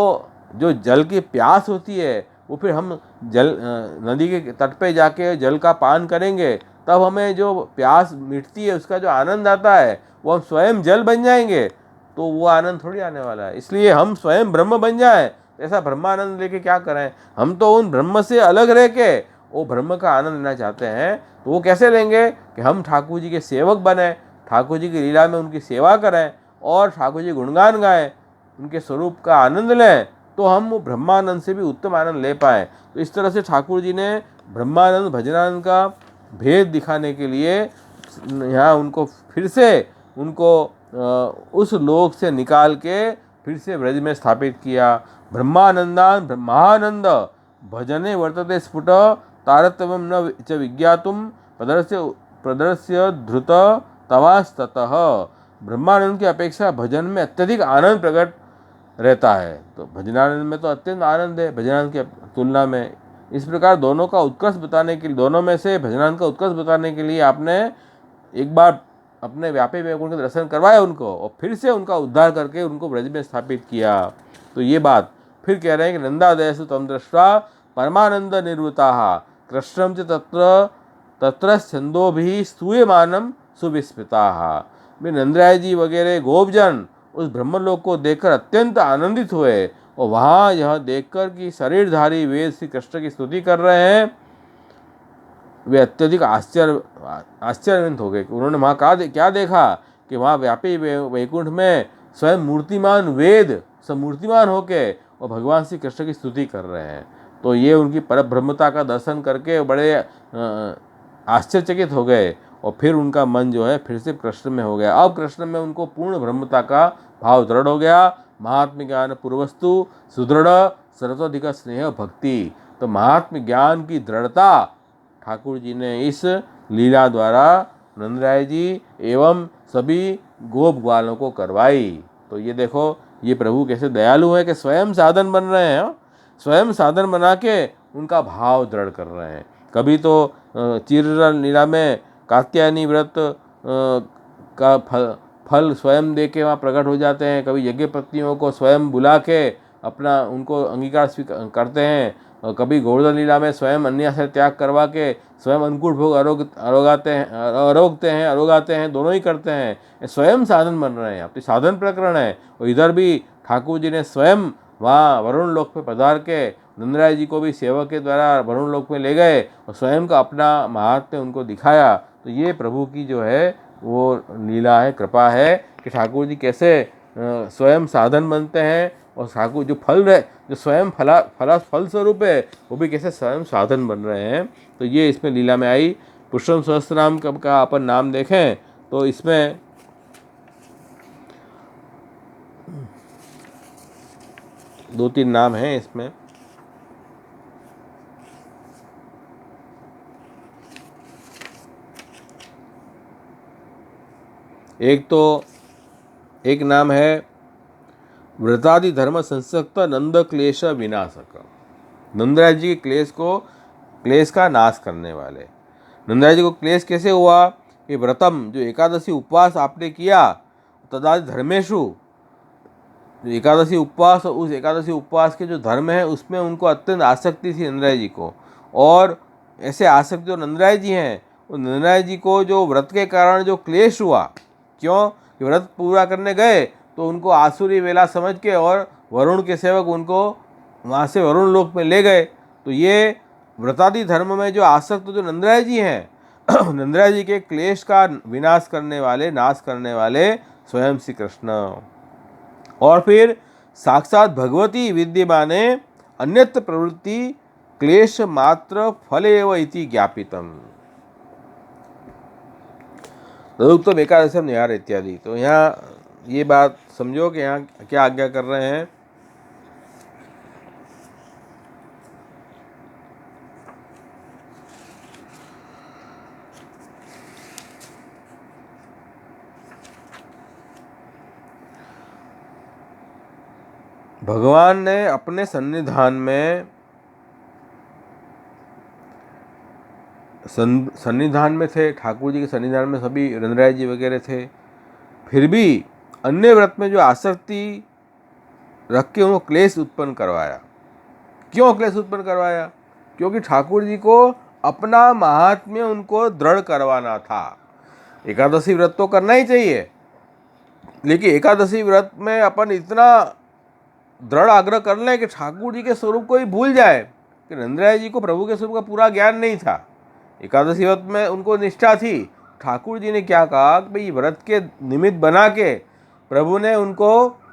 जो जल की प्यास होती है वो फिर हम नदी के तट पे जाके जल का पान करेंगे, तब हमें जो प्यास मिटती है उसका जो आनंद आता है वो हम स्वयं जल बन जाएंगे, तो वो आनंद थोड़ी आने वाला है। इसलिए हम स्वयं ब्रह्म बन जाए, ऐसा ब्रह्मानंद लेके क्या करें। हम तो उन ब्रह्म से अलग रह के वो ब्रह्म का आनंद लेना चाहते हैं, तो वो कैसे लेंगे कि हम ठाकुर जी के सेवक बने, ठाकुर जी की लीला में उनकी सेवा करें और ठाकुर जी गुणगान गाएं, उनके स्वरूप का आनंद लें, तो हम वो ब्रह्मानंद से भी उत्तम आनंद ले पाएँ। तो इस तरह से ठाकुर जी ने ब्रह्मानंद भजनानंद का भेद दिखाने के लिए यहाँ उनको फिर से उनको उस लोक से निकाल के फिर से ब्रज में स्थापित किया। ब्रह्मानंदान ब्रह्मानंद भजने वर्तते स्फुट तारतम्यम न च विज्ञातुम प्रदर्श्य प्रदर्श्य धृत तवास्ततः। ब्रह्मानंद की अपेक्षा भजन में अत्यधिक आनंद प्रकट रहता है। तो भजनानंद में तो अत्यंत आनंद है भजनानंद की तुलना में। इस प्रकार दोनों का उत्कर्ष बताने के लिए, दोनों में से भजनानंद का उत्कर्ष बताने के लिए आपने एक बार अपने व्यापी वैकुंठ के दर्शन करवाए उनको और फिर से उनका उद्धार करके उनको ब्रज में स्थापित किया। तो ये बात फिर कह रहे हैं कि नंदादयसु तम दृष्ट्वा परमानंद निर्वृता कृष्णम च तत्र तत्र छंदो भी स्तूयमानम सुविस्मिता। वे नंदराय जी वगैरह गोपजन उस ब्रह्मलोक को देखकर अत्यंत आनंदित हुए और वहाँ यह देखकर कि शरीरधारी वेद श्री कृष्ण की स्तुति कर रहे हैं, वे अत्यधिक आश्चर्यचकित हो गए। उन्होंने वहाँ क्या देखा कि वहाँ व्यापी वैकुंठ में स्वयं मूर्तिमान वेद सब मूर्तिमान होके और भगवान श्री कृष्ण की स्तुति कर रहे हैं। तो ये उनकी परब्रह्मता का दर्शन करके बड़े आश्चर्यचकित हो गए और फिर उनका मन जो है फिर से कृष्ण में हो गया। अब कृष्ण में उनको पूर्ण ब्रह्मता का भाव दृढ़ हो गया। महात्म ज्ञान पूर्वस्तु सुदृढ़ सर्वतोधिक स्नेह भक्ति। तो महात्म ज्ञान की दृढ़ता ठाकुर जी ने इस लीला द्वारा नंदराय जी एवं सभी गोप ग्वालों को करवाई। तो ये देखो ये प्रभु कैसे दयालु है कि स्वयं साधन बन रहे हैं, स्वयं साधन बना के उनका भाव दृढ़ कर रहे हैं। कभी तो चिर लीला में कात्यायनी व्रत का फल स्वयं दे के वहाँ प्रकट हो जाते हैं। कभी यज्ञ पत्नियों को स्वयं बुला के अपना उनको अंगीकार स्वीकार करते हैं। कभी गोवर्धन लीला में स्वयं अन्य से त्याग करवा के स्वयं अंकुश भोग अरोगाते हैं, दोनों ही करते हैं। स्वयं साधन बन रहे हैं। अब तो साधन प्रकरण है। और इधर भी ठाकुर जी ने स्वयं वहाँ वरुण लोक पे पधार के नंदराय जी को भी सेवक के द्वारा वरुण लोक में ले गए और स्वयं का अपना महात्म्य उनको दिखाया। तो ये प्रभु की जो है वो लीला है, कृपा है कि ठाकुर जी कैसे स्वयं साधन बनते हैं और ठाकुर जो फल है जो स्वयं फल स्वरूप है वो भी कैसे स्वयं साधन बन रहे हैं। तो ये इसमें लीला में आई। पुरुषोत्तम सहस्त्रनाम का अपन नाम देखें तो इसमें दो तीन नाम हैं। इसमें एक नाम है व्रतादि धर्म संसक्त नंद क्लेश विनाशक। नंदराज जी के क्लेश का नाश करने वाले। नंदराज जी को क्लेश कैसे हुआ कि व्रतम जो एकादशी उपवास आपने किया तदादि धर्मेशु, जो एकादशी उपवास उस एकादशी उपवास के जो धर्म है उसमें उनको अत्यंत आसक्ति थी नंदराय जी को। और ऐसे आसक्त जो नंदराय जी हैं वो नंदराय जी को जो व्रत के कारण जो क्लेश हुआ, क्यों कि व्रत पूरा करने गए तो उनको आसुरी वेला समझ के और वरुण के सेवक उनको वहाँ से वरुण लोक में ले गए। तो ये व्रतादि धर्म में जो आसक्त जो नंदराय जी हैं नंदराय जी के क्लेश का विनाश करने वाले, नाश करने वाले स्वयं श्री कृष्ण। और फिर साक्षात भगवती विद्यमाने अन्यत्र प्रवृत्ति क्लेश मात्र फलेव इति ज्ञापितम तदुक्तम एकादशम निहार इत्यादि। तो यहाँ ये बात समझो कि यहाँ क्या आज्ञा कर रहे हैं। भगवान ने अपने सन्निधान में थे, ठाकुर जी के सन्निधान में सभी नंदराय जी वगैरह थे, फिर भी अन्य व्रत में जो आसक्ति रख के उनको क्लेश उत्पन्न करवाया। क्यों क्लेश उत्पन्न करवाया? क्योंकि ठाकुर जी को अपना महात्म्य उनको दृढ़ करवाना था। एकादशी व्रत तो करना ही चाहिए, लेकिन एकादशी व्रत में अपन इतना दृढ़ आग्रह कर लें कि ठाकुर जी के स्वरूप को ही भूल जाए कि नंदराय जी को प्रभु के स्वरूप का पूरा ज्ञान नहीं था। एकादशी व्रत में उनको निष्ठा थी। ठाकुर जी ने क्या कहा कि भाई व्रत के निमित्त बना के प्रभु ने उनको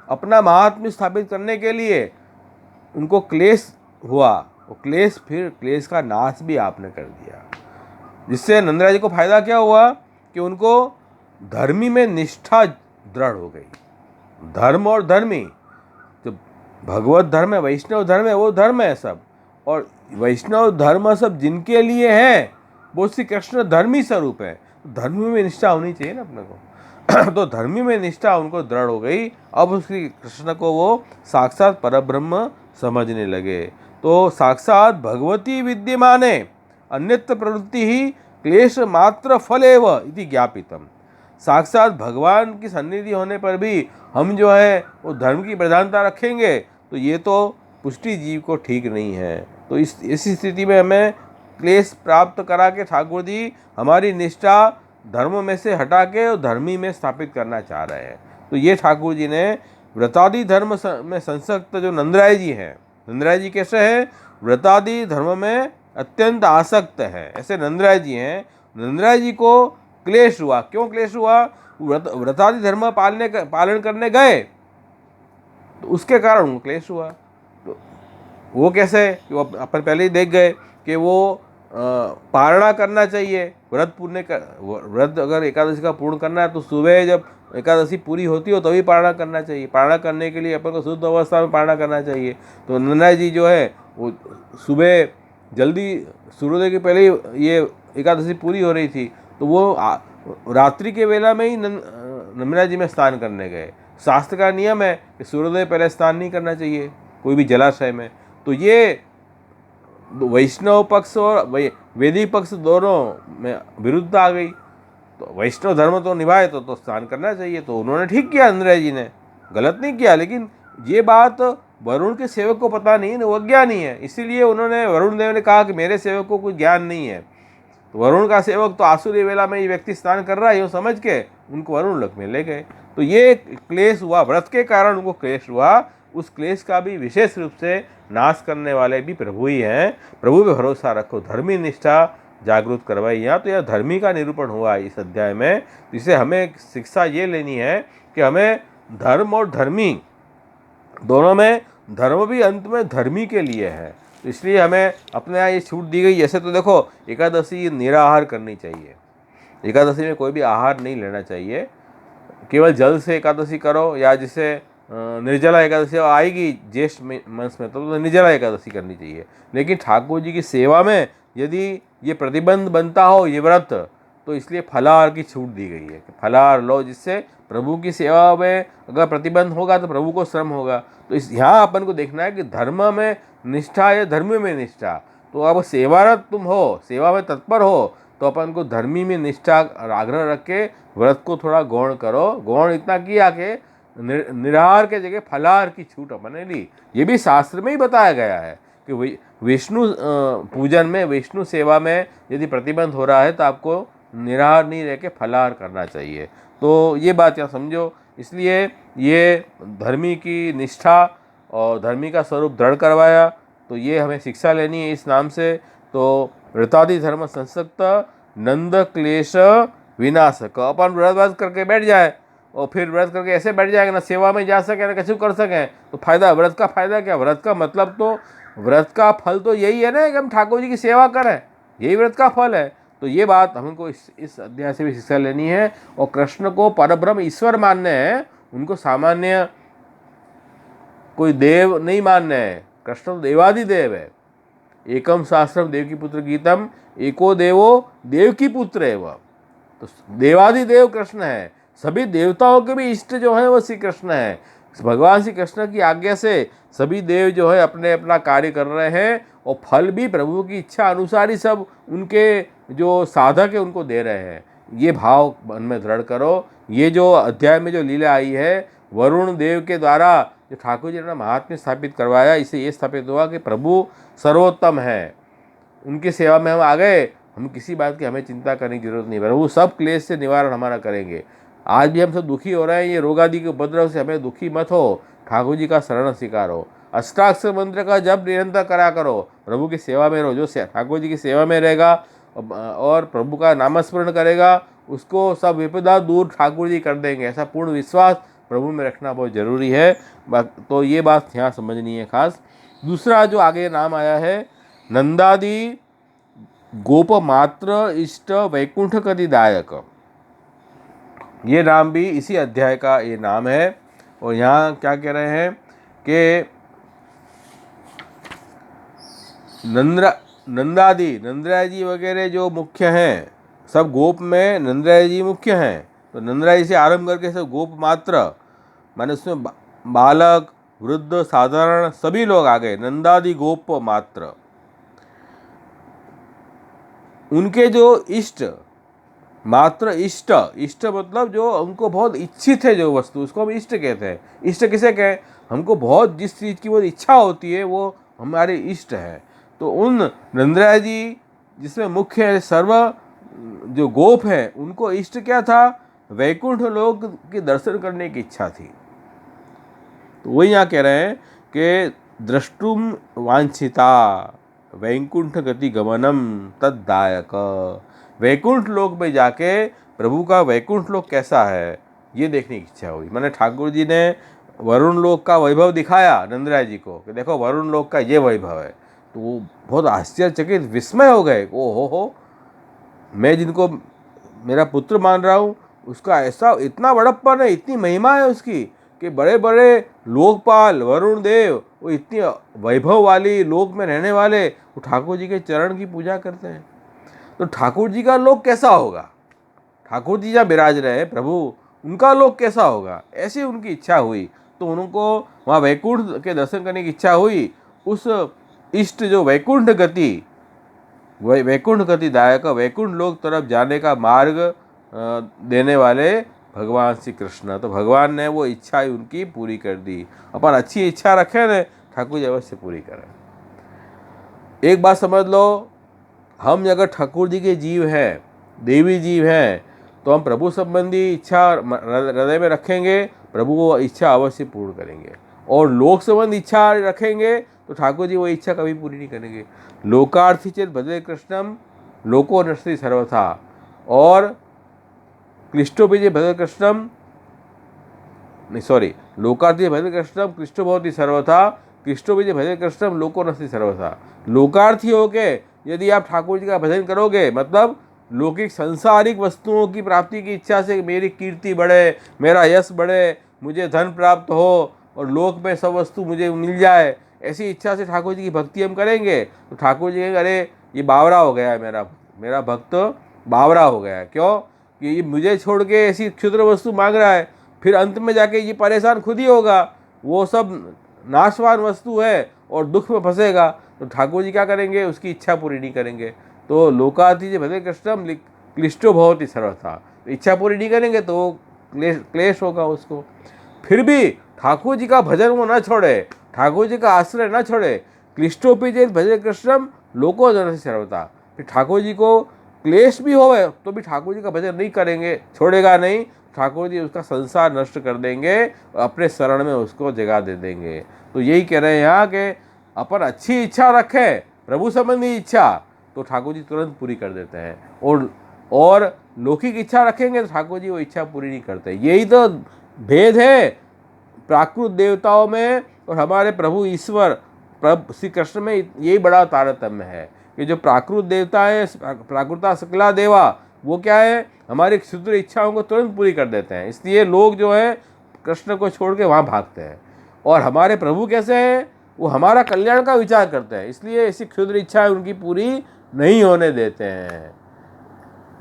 अपना महात्म्य स्थापित करने के लिए उनको क्लेश हुआ। वो क्लेश, फिर क्लेश का नाश भी आपने कर दिया, जिससे नंदराय जी को फायदा क्या हुआ कि उनको धर्मी में निष्ठा दृढ़ हो गई। धर्म और धर्मी, जो भगवत धर्म है, वैष्णव धर्म है, वो धर्म है सब, और वैष्णव धर्म सब जिनके लिए है वो श्री कृष्ण धर्मी स्वरूप है। धर्मी में निष्ठा होनी चाहिए ना अपने को। तो धर्मी में निष्ठा उनको दृढ़ हो गई। अब श्री कृष्ण को वो साक्षात परब्रह्म समझने लगे। तो साक्षात भगवती विद्यमाने अन्यत्र प्रवृत्ति ही क्लेश मात्र फलेव इति ज्ञापितम। साक्षात भगवान की सन्निधि होने पर भी हम जो है वो धर्म की प्रधानता रखेंगे, तो ये तो पुष्टि जीव को ठीक नहीं है। तो इस स्थिति में हमें क्लेश प्राप्त करा के ठाकुर जी हमारी निष्ठा धर्म में से हटा के और धर्मी में स्थापित करना चाह रहे हैं। तो ये ठाकुर जी ने व्रतादि धर्म में संसक्त जो नंदराय जी हैं, नंदराय जी कैसे हैं? व्रतादि धर्म में अत्यंत आसक्त है, ऐसे नंदराय जी हैं। नंदराय जी को क्लेश हुआ। क्यों क्लेश हुआ? व्रतादि धर्म पालन करने गए तो उसके कारण उनको क्लेश हुआ। तो वो कैसे? वो अपन पहले ही देख गए कि वो पारणा करना चाहिए। व्रत अगर एकादशी का पूर्ण करना है तो सुबह जब एकादशी पूरी होती हो तभी पारणा करना चाहिए। पारणा करने के लिए अपन को शुद्ध अवस्था में पारणा करना चाहिए। तो नंदराय जी जो है वो सुबह जल्दी सूर्योदय के पहले ही ये एकादशी पूरी हो रही थी, तो वो रात्रि के वेला में ही नंदराय जी में स्नान करने गए। शास्त्र का नियम है कि सूर्योदय पहले स्नान नहीं करना चाहिए कोई भी जलाशय में। तो ये वैष्णव पक्ष और वैदिक पक्ष दोनों में विरुद्ध आ गई। तो वैष्णव धर्म तो निभाए तो स्नान करना चाहिए। तो उन्होंने ठीक किया, नंदराय जी ने गलत नहीं किया। लेकिन ये बात वरुण के सेवक को पता नहीं है, वो अज्ञानी है, इसीलिए उन्होंने वरुण देव ने कहा कि मेरे सेवक को कोई ज्ञान नहीं है। तो वरुण का सेवक तो आसुरी वेला में ये व्यक्ति स्नान कर रहा है ये समझ के उनको वरुण लोक में ले गए। तो ये क्लेश हुआ, व्रत के कारण उनको क्लेश हुआ। उस क्लेश का भी विशेष रूप से नाश करने वाले भी प्रभु ही हैं। प्रभु पे भरोसा रखो, धर्मी निष्ठा जागृत करवाई। यहाँ तो यह धर्मी का निरूपण हुआ इस अध्याय में। जिससे हमें शिक्षा ये लेनी है कि हमें धर्म और धर्मी दोनों में, धर्म भी अंत में धर्मी के लिए है। तो इसलिए हमें अपने यहाँ ये छूट दी गई। जैसे तो देखो एकादशी निराहार करनी चाहिए, एकादशी में कोई भी आहार नहीं लेना चाहिए, केवल जल से एकादशी करो, या जिसे निर्जला एकादशी आएगी ज्येष्ठ मास में तो निर्जला एकादशी करनी चाहिए। लेकिन ठाकुर जी की सेवा में यदि ये प्रतिबंध बनता हो ये व्रत, तो इसलिए फलाहार की छूट दी गई है कि फलाहार लो, जिससे प्रभु की सेवा में अगर प्रतिबंध होगा तो प्रभु को श्रम होगा। तो इस यहाँ अपन को देखना है कि धर्म में निष्ठा या धर्म में निष्ठा। तो अब सेवारत तुम हो, सेवा में तत्पर हो, तो अपन को धर्मी में निष्ठा आग्रह रख के व्रत को थोड़ा गौण करो। गौण इतना किया कि निराहार के जगह फलाहार की छूट अपन ने ली। ये भी शास्त्र में ही बताया गया है कि विष्णु पूजन में, विष्णु सेवा में यदि प्रतिबंध हो रहा है तो आपको निराहार नहीं रह के फलाहार करना चाहिए। तो ये बात यहाँ समझो। इसलिए ये धर्मी की निष्ठा और धर्मी का स्वरूप दृढ़ करवाया। तो ये हमें शिक्षा लेनी है इस नाम से। तो व्रतादि धर्म संसक्त नंद क्लेश विनाशक। अपन व्रत करके बैठ जाए और फिर व्रत करके ऐसे बैठ जाएगा ना सेवा में जा सके ना कुछ कर सकें, तो फायदा, व्रत का फायदा क्या? व्रत का मतलब तो, व्रत का फल तो यही है ना कि हम ठाकुर जी की सेवा करें, यही व्रत का फल है। तो ये बात हमको इस अध्याय से भी शिक्षा लेनी है। और कृष्ण को परब्रह्म ईश्वर मानने हैं, उनको सामान्य कोई देव नहीं मानने हैं। कृष्ण तो देवादिदेव है। एकम शास्त्रम देवकी पुत्र गीतम, एको देवो देवकी पुत्र है वह। तो देवादिदेव कृष्ण है। सभी देवताओं के भी इष्ट जो है वो श्री कृष्ण है। भगवान श्री कृष्ण की आज्ञा से सभी देव जो है अपने अपना कार्य कर रहे हैं, और फल भी प्रभु की इच्छा अनुसार ही सब उनके जो साधक है उनको दे रहे हैं। ये भाव मन में दृढ़ करो। ये जो अध्याय में जो लीला आई है वरुण देव के द्वारा जो ठाकुर जी ने महात्म्य स्थापित करवाया, इससे ये स्थापित हुआ कि प्रभु सर्वोत्तम है। उनकी सेवा में हम आ गए, हम किसी बात की हमें चिंता करने की जरूरत नहीं, प्रभु सब क्लेश से निवारण हमारा करेंगे। आज भी हम सब दुखी हो रहे हैं, ये रोग आदि के उपद्रव से हमें दुखी मत हो, ठाकुर जी का शरण स्वीकारो। अष्टाक्षर मंत्र का जप निरंतर करा करो, प्रभु की सेवा में रहो। जो ठाकुर जी की सेवा में रहेगा और प्रभु का नामस्मरण करेगा, उसको सब विपदा दूर ठाकुर जी कर देंगे। ऐसा पूर्ण विश्वास प्रभु में रखना बहुत जरूरी है। तो ये बात यहाँ समझनी है खास। दूसरा जो आगे नाम आया है, नंदादि गोप मात्र इष्ट वैकुंठ कतिदायक, ये नाम भी इसी अध्याय का ये नाम है। और यहाँ क्या कह रहे हैं कि नंदराय जी वगैरह जो मुख्य हैं, सब गोप में नंदराय जी मुख्य हैं। तो नंदराय जी से आरंभ करके सब गोप मात्र, माने उसमें बालक वृद्ध साधारण सभी लोग आ गए। नंदादि गोप मात्र, उनके जो इष्ट, मात्र इष्ट, इष्ट मतलब जो उनको बहुत इच्छित है जो वस्तु, उसको हम इष्ट कहते हैं। इष्ट किसे कहें? हमको बहुत जिस चीज़ की बहुत इच्छा होती है वो हमारे इष्ट है। तो उन नंदराय जी जिसमें मुख्य सर्व जो गोप हैं, उनको इष्ट क्या था? वैकुंठ लोक के दर्शन करने की इच्छा थी। तो वही यहाँ कह रहे हैं कि द्रष्टुम वांछिता वैकुंठ गति गमनम तद्दायक, वैकुंठ लोक में जाके प्रभु का वैकुंठ लोक कैसा है ये देखने की इच्छा हुई। मैंने ठाकुर जी ने वरुण लोक का वैभव दिखाया नंदराय जी को कि देखो वरुण लोक का ये वैभव है। तो वो बहुत आश्चर्यचकित विस्मय हो गए, ओ हो, मैं जिनको मेरा पुत्र मान रहा हूँ उसका ऐसा इतना बड़प्पन है, इतनी महिमा है उसकी कि बड़े बड़े लोकपाल वरुण देव, वो इतनी वैभव वाली लोक में रहने वाले, वो ठाकुर जी के चरण की पूजा करते हैं। तो ठाकुर जी का लोक कैसा होगा? ठाकुर जी जहाँ विराज रहे प्रभु, उनका लोक कैसा होगा? ऐसी उनकी इच्छा हुई। तो उनको वहाँ वैकुंठ के दर्शन करने की इच्छा हुई। उस इष्ट जो वैकुंठ गति, वैकुंठ गति दायक, वैकुंठ लोक तरफ जाने का मार्ग देने वाले भगवान श्री कृष्ण, तो भगवान ने वो इच्छा उनकी पूरी कर दी। अपन अच्छी इच्छा रखें न, ठाकुर जी अवश्य पूरी करें। एक बात समझ लो, हम अगर ठाकुर जी के जीव हैं, देवी जीव हैं, तो हम प्रभु संबंधी इच्छा हृदय में रखेंगे, प्रभु वो इच्छा अवश्य पूर्ण करेंगे। और लोक संबंधी इच्छा रखेंगे तो ठाकुर जी वो इच्छा कभी पूरी नहीं करेंगे। लोकार्थी चेत भजे कृष्णम लोको नश्यति सर्वथा, और क्लिष्टो विजय भजे कृष्णम, नहीं सॉरी, लोकार्थी भजे कृष्णम क्लिष्टो भवति सर्वथा, क्लिष्टो विजय भजे कृष्णम लोको नश्यति सर्वथा। लोकार्थी होके यदि आप ठाकुर जी का भजन करोगे, मतलब लौकिक सांसारिक वस्तुओं की प्राप्ति की इच्छा से मेरी कीर्ति बढ़े, मेरा यश बढ़े, मुझे धन प्राप्त हो और लोक में सब वस्तु मुझे मिल जाए, ऐसी इच्छा से ठाकुर जी की भक्ति हम करेंगे, तो ठाकुर जी कहेंगे अरे ये बावरा हो गया है, मेरा भक्त बावरा हो गया है। क्यों? कि ये मुझे छोड़ के ऐसी क्षुद्र वस्तु मांग रहा है, फिर अंत में जाके ये परेशान खुद ही होगा, वो सब नाशवान वस्तु है और दुख में फंसेगा। तो ठाकुर जी क्या करेंगे? उसकी इच्छा पूरी नहीं करेंगे। तो लोकाति भजे कृष्णम क्लिष्टो भवति सर्वथा, इच्छा पूरी नहीं करेंगे तो क्लेश होगा उसको। फिर भी ठाकुर जी का भजन वो न छोड़े, ठाकुर जी का आश्रय न छोड़े। क्लिष्टोपि चेत भजे कृष्णम लोको नश्यति सर्वथा, फिर ठाकुर जी को क्लेश भी होवे तो भी ठाकुर जी का भजन नहीं करेंगे, छोड़ेगा नहीं, ठाकुर जी उसका संसार नष्ट कर देंगे, अपने शरण में उसको जगह दे देंगे। तो यही कह रहे हैं यहाँ के अपन अच्छी इच्छा रखें, प्रभु संबंधी इच्छा, तो ठाकुर जी तुरंत पूरी कर देते हैं। और लौकिक इच्छा रखेंगे तो ठाकुर जी वो इच्छा पूरी नहीं करते। यही तो भेद है प्राकृत देवताओं में और हमारे प्रभु ईश्वर प्रभु श्री कृष्ण में। यही बड़ा तारतम्य है कि जो प्राकृत देवता है, प्राकृता सकला देवा, वो क्या है? हमारी क्षुद्र इच्छाओं को तुरंत पूरी कर देते हैं। इसलिए लोग जो है कृष्ण को छोड़ के वहाँ भागते हैं। और हमारे प्रभु कैसे हैं? वो हमारा कल्याण का विचार करते हैं, इसलिए ऐसी क्षुद्र इच्छाएं उनकी पूरी नहीं होने देते हैं।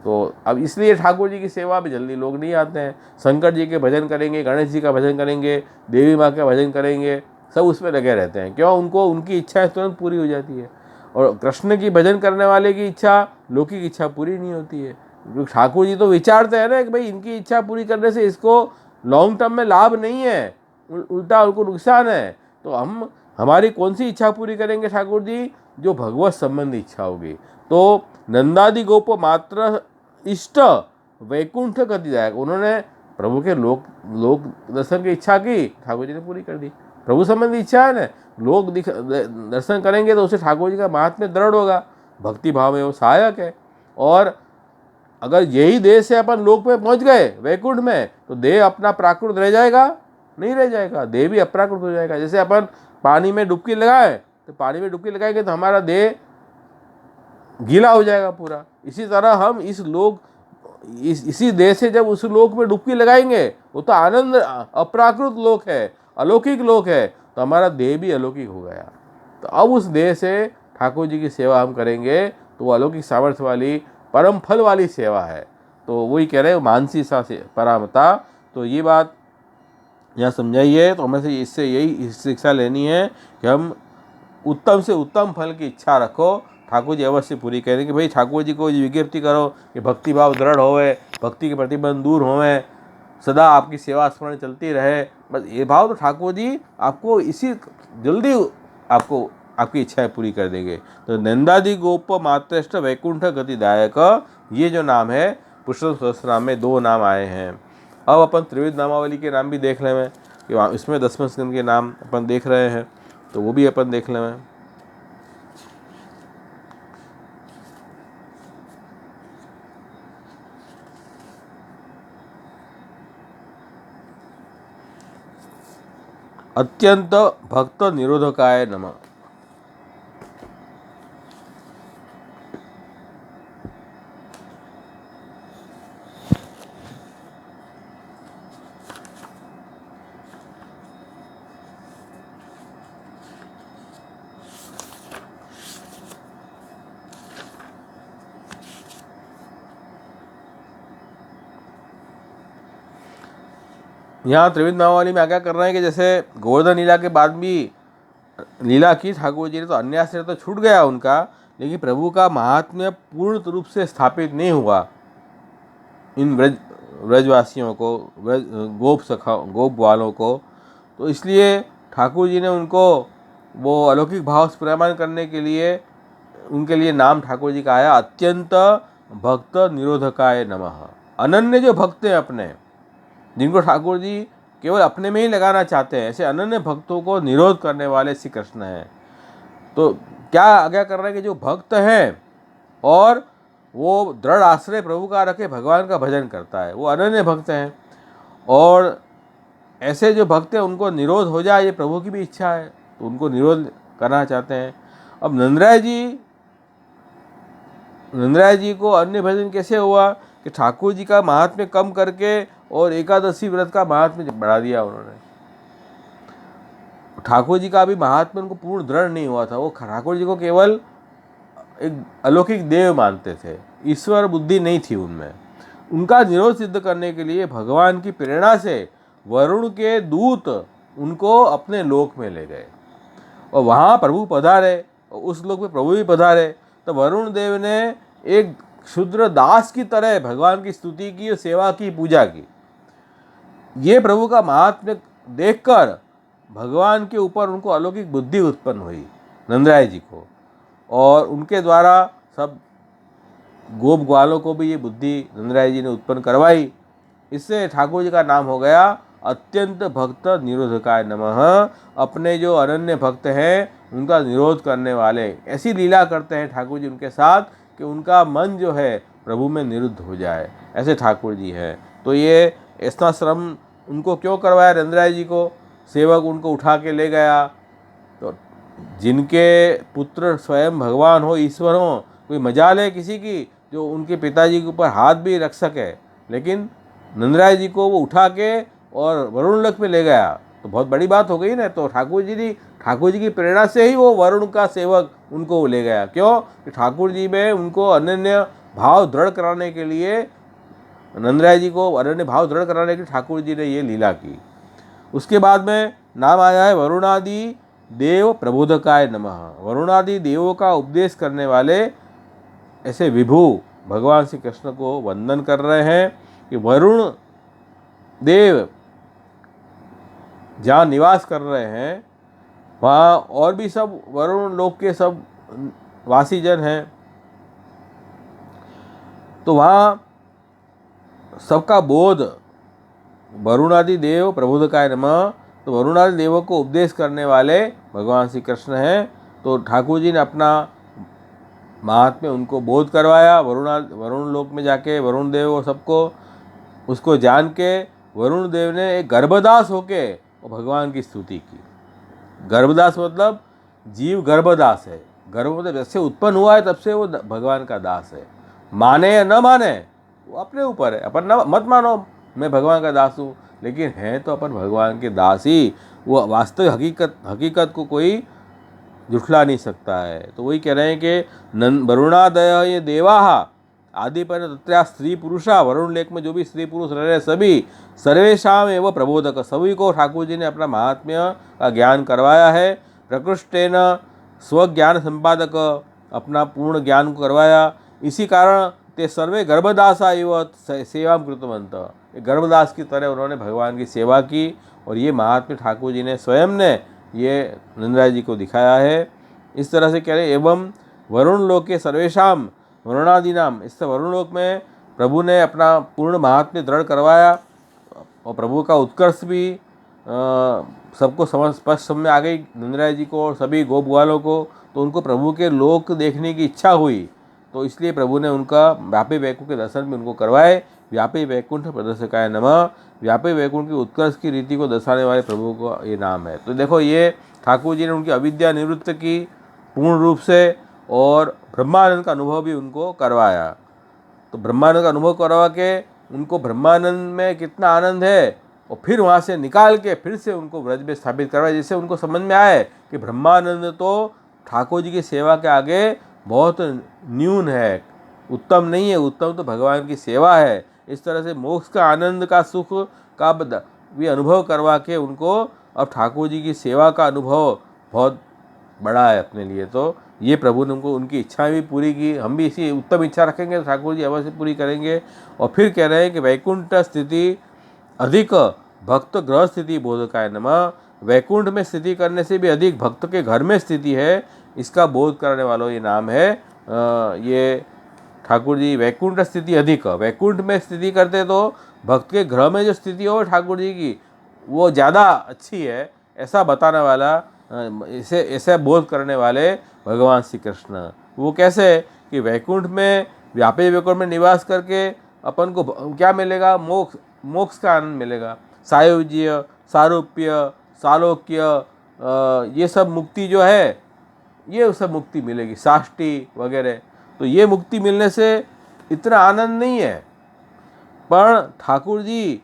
तो अब इसलिए ठाकुर जी की सेवा में जल्दी लोग नहीं आते हैं। शंकर जी के भजन करेंगे, गणेश जी का भजन करेंगे, देवी माँ का भजन करेंगे, सब उसमें लगे रहते हैं। क्यों? उनको उनकी इच्छा तुरंत पूरी हो जाती है। और कृष्ण की भजन करने वाले की इच्छा, लौकिक इच्छा पूरी नहीं होती है। ठाकुर जी तो विचारते हैं ना कि भाई इनकी इच्छा पूरी करने से इसको लॉन्ग टर्म में लाभ नहीं है, उल्टा उनको नुकसान है। तो हम हमारी कौन सी इच्छा पूरी करेंगे ठाकुर जी? जो भगवत संबंधी इच्छा होगी। तो नंदादि गोप मात्र इष्ट वैकुंठ गतिदायक, उन्होंने प्रभु के लोक दर्शन की इच्छा की, ठाकुर जी ने पूरी कर दी। प्रभु संबंधी इच्छा है ना, लोग दर्शन करेंगे तो उसे ठाकुर जी का महात्म्य दृढ़ होगा, भक्ति भाव में वो सहायक है। और अगर यही देह से अपन लोक में पहुंच गए वैकुंठ में, तो देह अपना प्राकृत रह जाएगा? नहीं रह जाएगा, देह भी अप्राकृत हो जाएगा। जैसे अपन पानी में डुबकी लगाए, तो पानी में डुबकी लगाएंगे तो हमारा देह गीला हो जाएगा पूरा। इसी तरह हम इसी देह से जब उस लोक में डुबकी लगाएंगे, वो तो आनंद अप्राकृत लोक है, अलौकिक लोक है, तो हमारा देह भी अलौकिक हो गया। तो अब उस देह से ठाकुर जी की सेवा हम करेंगे तो वो अलौकिक सामर्थ्य वाली परम फल वाली सेवा है। तो वही कह रहे हैं मानसी सा से परामता। तो ये बात यहाँ समझाइए। तो हमें से इससे यही शिक्षा लेनी है कि हम उत्तम से उत्तम फल की इच्छा रखो, ठाकुर जी अवश्य पूरी करेंगे। भाई ठाकुर जी को विज्ञप्ति करो कि भक्ति भाव दृढ़ होवे, भक्ति के प्रतिबंध दूर होवे, सदा आपकी सेवा स्मरण चलती रहे, बस ये भाव तो ठाकुर जी आपको इसी जल्दी आपको आपकी इच्छाएं पूरी कर देंगे। तो नंदादि गोप मातृष्ट वैकुंठ गतिदायक, ये जो नाम है पुरुषोत्तम सहस्रनाम में 2 नाम आए हैं। अब अपन त्रिविध नामावली के नाम भी देख लें कि इसमें 10वें स्कंद के नाम अपन देख रहे हैं, तो वो भी अपन देख लें। अत्यंत भक्त निरोधकाय नमः। यहाँ त्रिविध नामावली में क्या कर रहे हैं कि जैसे गोवर्धन लीला के बाद भी लीला की ठाकुर जी ने, तो अन्य आश्रय तो छूट गया उनका, लेकिन प्रभु का महात्म्य पूर्ण रूप से स्थापित नहीं हुआ इन ब्रजवासियों को, गोप वालों को। तो इसलिए ठाकुर जी ने उनको वो अलौकिक भाव स्फुरमान करने के लिए उनके लिए नाम ठाकुर जी का आया अत्यंत भक्त निरोधकाय नमः। अनन्य जो भक्त हैं अपने, जिनको ठाकुर जी केवल अपने में ही लगाना चाहते हैं, ऐसे अनन्य भक्तों को निरोध करने वाले श्री कृष्ण हैं। तो क्या आज्ञा कर रहे हैं कि जो भक्त हैं और वो दृढ़ आश्रय प्रभु का रखे भगवान का भजन करता है, वो अनन्य भक्त हैं। और ऐसे जो भक्त हैं उनको निरोध हो जाए, ये प्रभु की भी इच्छा है, तो उनको निरोध करना चाहते हैं। अब नंदराय जी को अन्य भजन कैसे हुआ कि ठाकुर जी का महात्म्य कम करके और एकादशी व्रत का महात्म्य बढ़ा दिया उन्होंने। ठाकुर जी का भी महात्म्य उनको पूर्ण दृढ़ नहीं हुआ था, वो ठाकुर जी को केवल एक अलौकिक देव मानते थे, ईश्वर बुद्धि नहीं थी उनमें। उनका निरोध सिद्ध करने के लिए भगवान की प्रेरणा से वरुण के दूत उनको अपने लोक में ले गए और वहाँ प्रभु पधारे, और उस लोक में प्रभु भी पधारे। तो वरुण देव ने एक क्षुद्र दास की तरह भगवान की स्तुति की और सेवा की, पूजा की। ये प्रभु का महात्म्य देखकर भगवान के ऊपर उनको अलौकिक बुद्धि उत्पन्न हुई नंदराय जी को, और उनके द्वारा सब गोप ग्वालों को भी ये बुद्धि नंदराय जी ने उत्पन्न करवाई। इससे ठाकुर जी का नाम हो गया अत्यंत भक्त निरोधकाय नमः। अपने जो अनन्य भक्त हैं उनका निरोध करने वाले, ऐसी लीला करते हैं ठाकुर जी उनके साथ कि उनका मन जो है प्रभु में निरुद्ध हो जाए, ऐसे ठाकुर जी हैं। तो ये ऐसा श्रम उनको क्यों करवाया नंदराय जी को? सेवक उनको उठा के ले गया। तो जिनके पुत्र स्वयं भगवान हो, ईश्वर हो, कोई मजाल है किसी की जो उनके पिताजी के ऊपर हाथ भी रख सके, लेकिन नंदराय जी को वो उठा के और वरुण लोक में ले गया, तो बहुत बड़ी बात हो गई ना। तो ठाकुर जी की प्रेरणा से ही वो वरुण का सेवक उनको ले गया। क्यों? कि ठाकुर जी में उनको अनन्य भाव दृढ़ कराने के लिए, नंदराय जी को अनन्य भाव दृढ़ कराने के लिए ठाकुर जी ने ये लीला की। उसके बाद में नाम आया है वरुणादि देव प्रबोधकाय नमः। वरुणादि देवों का उपदेश करने वाले ऐसे विभु भगवान श्री कृष्ण को वंदन कर रहे हैं कि वरुण देव जहाँ निवास कर रहे हैं वहाँ और भी सब वरुण लोक के सब वासीजन हैं, तो वहाँ सबका बोध वरुणादि देव प्रबोधकाय नमः, तो वरुणादि देवों को उपदेश करने वाले भगवान श्री कृष्ण हैं। तो ठाकुर जी ने अपना महात्म्य उनको बोध करवाया, वरुण लोक में जाके वरुण देव और सबको उसको जान के वरुण देव ने एक गर्भदास होके भगवान की स्तुति की। गर्भदास मतलब जीव गर्भदास है। गर्भ मतलब जब से उत्पन्न हुआ है तब से वो भगवान का दास है। माने या न माने वो अपने ऊपर है, अपन न मत मानो मैं भगवान का दास हूँ, लेकिन है तो अपन भगवान के दास ही। वो वास्तविक हकीकत को कोई जुठला नहीं सकता है। तो वही कह रहे हैं कि वरुणादय ये देवा आदि पर तत्या स्त्री पुरुषा, वरुण लेख में जो भी स्त्री पुरुष रह रहे सभी सर्वेशाम एवं प्रबोधक, सभी को ठाकुर जी ने अपना महात्म्य का ज्ञान करवाया है। प्रकृष्टेन स्वज्ञान संपादक, अपना पूर्ण ज्ञान को करवाया। इसी कारण ते सर्वे गर्भदासा एवं सेवा कृतवंत, गर्भदास की तरह उन्होंने भगवान की सेवा की। और ये महात्म्य ठाकुर जी ने स्वयं ने ये नंदराज जी को दिखाया है। इस तरह से कह रहे एवं वरुण लोक के सर्वेशाम वरुणादि नाम, इससे वरुण लोक में प्रभु ने अपना पूर्ण महात्म्य दृढ़ करवाया और प्रभु का उत्कर्ष भी सबको समझ स्पष्ट समझ में आ गई, नंदराज जी को और सभी गोप ग्वालों को। तो उनको प्रभु के लोक देखने की इच्छा हुई, तो इसलिए प्रभु ने उनका व्यापी वैकुंठ के दर्शन भी उनको करवाए। व्यापी वैकुंठ प्रदर्शकाय नमः, व्यापी वैकुंठ की उत्कर्ष की रीति को दर्शाने वाले प्रभु को ये नाम है। तो देखो ये ठाकुर जी ने उनकी अविद्या निवृत्त की पूर्ण रूप से, और ब्रह्मानंद का अनुभव भी उनको करवाया। तो ब्रह्मानंद का अनुभव करवा के उनको ब्रह्मानंद में कितना आनंद है, और फिर वहाँ से निकाल के फिर से उनको व्रज में स्थापित करवाया, जिससे उनको समझ में आए कि ब्रह्मानंद तो ठाकुर जी की सेवा के आगे बहुत न्यून है, उत्तम नहीं है, उत्तम तो भगवान की सेवा है। इस तरह से मोक्ष का आनंद का सुख का भी अनुभव करवा के उनको अब ठाकुर जी की सेवा का अनुभव बहुत बड़ा है अपने लिए। तो ये प्रभु ने उनको उनकी इच्छाएं भी पूरी की। हम भी इसी उत्तम इच्छा रखेंगे तो ठाकुर जी अवश्य पूरी करेंगे। और फिर कह रहे हैं कि वैकुंठ स्थिति अधिक भक्त ग्रह स्थिति बोधकाय नमः, वैकुंठ में स्थिति करने से भी अधिक भक्त के घर में स्थिति है, इसका बोध करने वालों ये नाम है। ये ठाकुर जी वैकुंठ स्थिति अधिक, वैकुंठ में स्थिति करते तो भक्त के घर में जो स्थिति हो ठाकुर जी की वो ज़्यादा अच्छी है, ऐसा बताने वाला इसे ऐसा बोध करने वाले भगवान श्री कृष्ण। वो कैसे कि वैकुंठ में व्यापी वैकुंठ में निवास करके अपन को क्या मिलेगा, मोक्ष, मोक्ष का आनंद मिलेगा। सायुज्य, सारूप्य, सालोक्य, ये सब मुक्ति जो है ये सब मुक्ति मिलेगी, साष्टी वगैरह। तो ये मुक्ति मिलने से इतना आनंद नहीं है, पर ठाकुर जी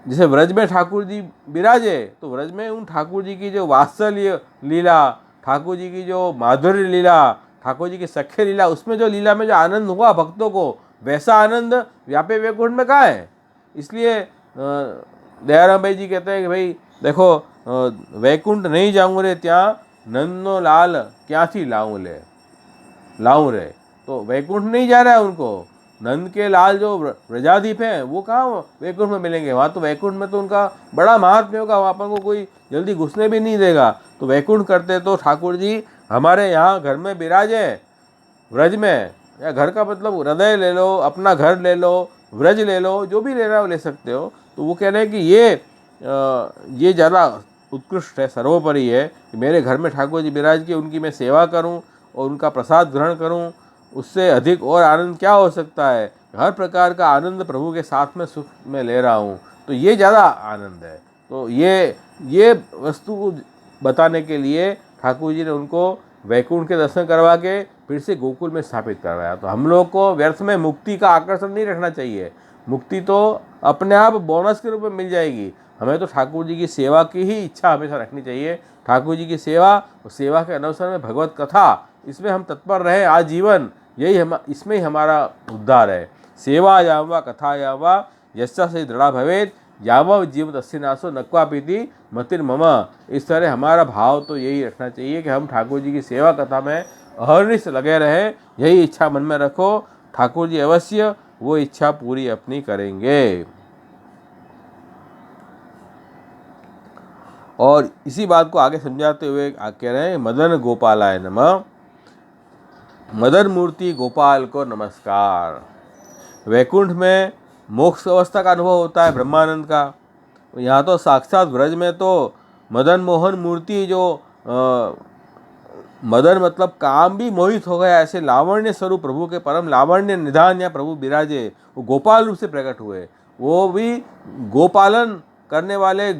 जैसे व्रज में ठाकुर जी विराजे, तो व्रज में उन ठाकुर जी की जो वात्सल्य लीला, ठाकुर जी की जो माधुर्य लीला, ठाकुर जी की सख्य लीला, उसमें जो लीला में जो आनंद हुआ भक्तों को, वैसा आनंद व्यापी वैकुंठ में कहाँ है। इसलिए दयाराम भाई जी कहते हैं कि भाई देखो वैकुंठ नहीं जाऊँ रे त्या नंदनो लाल क्या थी लाऊं रे। तो वैकुंठ नहीं जा रहा है उनको, नंद के लाल जो व्रजाधीप हैं वो कहाँ वैकुंठ में मिलेंगे। वहाँ तो वैकुंठ में तो उनका बड़ा महात्म्य होगा, वहाँ पर को कोई जल्दी घुसने भी नहीं देगा। तो वैकुंठ करते तो ठाकुर जी हमारे यहाँ घर में विराजे, व्रज में, या घर का मतलब हृदय ले लो, अपना घर ले लो, व्रज ले लो, जो भी लेना हो ले सकते हो। तो वो कह रहे हैं कि ये ज़्यादा उत्कृष्ट है, सर्वोपरि है कि मेरे घर में ठाकुर जी विराज के उनकी मैं सेवा करूं और उनका प्रसाद ग्रहण करूं। उससे अधिक और आनंद क्या हो सकता है। हर प्रकार का आनंद प्रभु के साथ में सुख में ले रहा हूं, तो ये ज़्यादा आनंद है। तो ये वस्तु को बताने के लिए ठाकुर जी ने उनको वैकुंठ के दर्शन करवा के फिर से गोकुल में स्थापित करवाया। तो हम लोग को व्यर्थ में मुक्ति का आकर्षण नहीं रखना चाहिए। मुक्ति तो अपने आप बोनस के रूप में मिल जाएगी। हमें तो ठाकुर जी की सेवा की ही इच्छा हमेशा रखनी चाहिए। ठाकुर जी की सेवा और सेवा के अवसर में भगवत कथा, इसमें हम तत्पर रहें आजीवन, यही इसमें ही हमारा उद्धार है। सेवा यावा कथा यावा यस्या से दृढ़ा भवेद यावव जीव तस्य नासो नक्वापीति मतिर्मम। इस तरह हमारा भाव तो यही रखना चाहिए कि हम ठाकुर जी की सेवा कथा में अहर्निश लगे रहें। यही इच्छा मन में रखो, ठाकुर जी अवश्य वो इच्छा पूरी अपनी करेंगे। और इसी बात को आगे समझाते हुए कह रहे हैं मदन गोपालाय नमः, मदन मूर्ति गोपाल को नमस्कार। वैकुंठ में मोक्ष अवस्था का अनुभव होता है, ब्रह्मानंद का। यहाँ तो साक्षात ब्रज में तो मदन मोहन मूर्ति जो मदन मतलब काम भी मोहित हो गया, ऐसे लावण्य स्वरूप प्रभु के परम लावण्य निधान या प्रभु विराजे, वो गोपाल रूप से प्रकट हुए। वो भी गोपालन करने वाले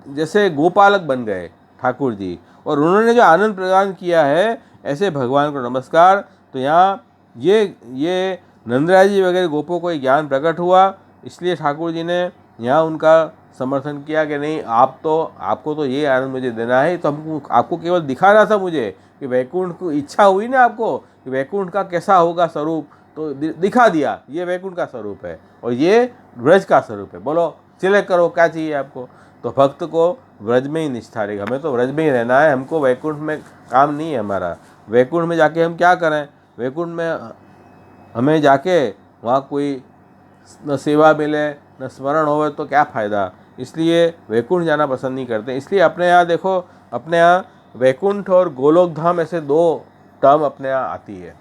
जैसे गोपालक बन गए ठाकुर जी, और उन्होंने जो आनंद प्रदान किया है, ऐसे भगवान को नमस्कार। तो यहाँ ये नंदराज जी वगैरह गोपों को ज्ञान प्रकट हुआ, इसलिए ठाकुर जी ने यहाँ उनका समर्थन किया कि नहीं, आपको तो ये आनंद मुझे देना है, तो हमको आपको केवल दिखाना था मुझे कि वैकुंठ को इच्छा हुई ना आपको कि वैकुंठ का कैसा होगा स्वरूप, तो दिखा दिया, ये वैकुंठ का स्वरूप है और ये ब्रज का स्वरूप है। बोलो सिलेक्ट करो क्या चाहिए आपको। तो भक्त को ब्रज में ही निष्ठा रहेगी, हमें तो ब्रज में ही रहना है, हमको वैकुंठ में काम नहीं है हमारा। वैकुंठ में जाके हम क्या करें, वैकुंठ में हमें जाके वहाँ कोई न सेवा मिले न स्मरण होवे तो क्या फ़ायदा, इसलिए वैकुंठ जाना पसंद नहीं करते। इसलिए अपने यहाँ देखो, अपने यहाँ वैकुंठ और गोलोक धाम ऐसे दो टर्म अपने यहाँ आती है,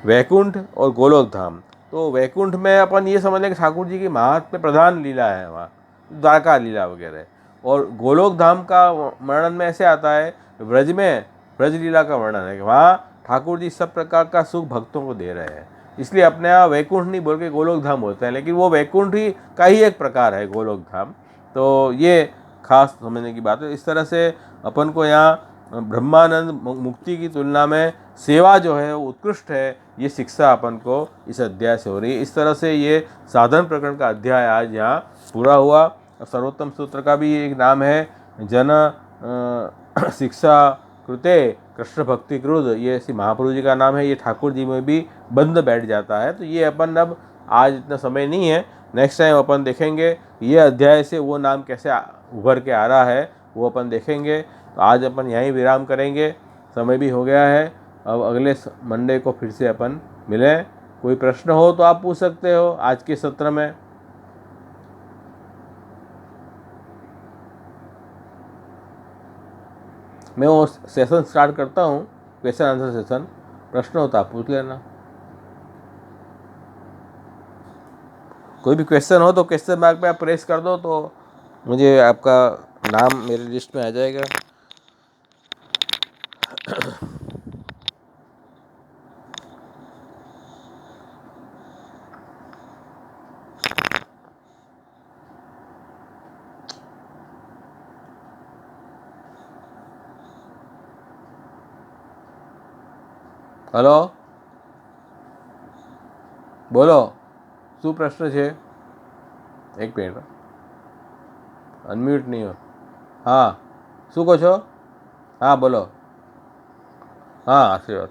वैकुंठ और गोलोक धाम। तो वैकुंठ में अपन ये समझ लें कि ठाकुर जी की महात्म्य प्रधान लीला है वहाँ, द्वारका लीला वगैरह, और गोलोक धाम का वर्णन में ऐसे आता है, ब्रज में ब्रज लीला का वर्णन है कि वहाँ ठाकुर जी सब प्रकार का सुख भक्तों को दे रहे हैं। इसलिए अपने यहाँ वैकुंठ नहीं बोल के गोलोक धाम बोलते हैं, लेकिन वो वैकुंठ ही का ही एक प्रकार है गोलोक धाम। तो ये खास समझने की बात है। इस तरह से अपन को यहाँ ब्रह्मानंद मुक्ति की तुलना में सेवा जो है वो उत्कृष्ट है, ये शिक्षा अपन को इस अध्याय से हो रही है। इस तरह से ये साधन प्रकरण का अध्याय आज यहाँ पूरा हुआ। सर्वोत्तम सूत्र का भी एक नाम है जन शिक्षा कृते कृष्ण भक्ति क्रोध, ये श्री महाप्रभु जी का नाम है। ये ठाकुर जी में भी बंद बैठ जाता है। तो ये अपन अब आज इतना समय नहीं है, नेक्स्ट टाइम अपन देखेंगे ये अध्याय से वो नाम कैसे उभर के आ रहा है, वो अपन देखेंगे। तो आज अपन यहीं विराम करेंगे, समय भी हो गया है। अब अगले मंडे को फिर से अपन मिलें। कोई प्रश्न हो तो आप पूछ सकते हो आज के सत्र में। मैं वो सेशन स्टार्ट करता हूँ, क्वेश्चन आंसर सेशन। प्रश्न हो तो आप पूछ लेना। कोई भी क्वेश्चन हो तो क्वेश्चन मार्क पे आप प्रेस कर दो तो मुझे आपका नाम मेरे लिस्ट में आ जाएगा। हेलो, બોલો શું પ્રશ્ન છે? એક મિનિટ, અનમ્યુટ નહીં હો. હા, શું કહો છો? હા બોલો. હા, આશીર્વાદ.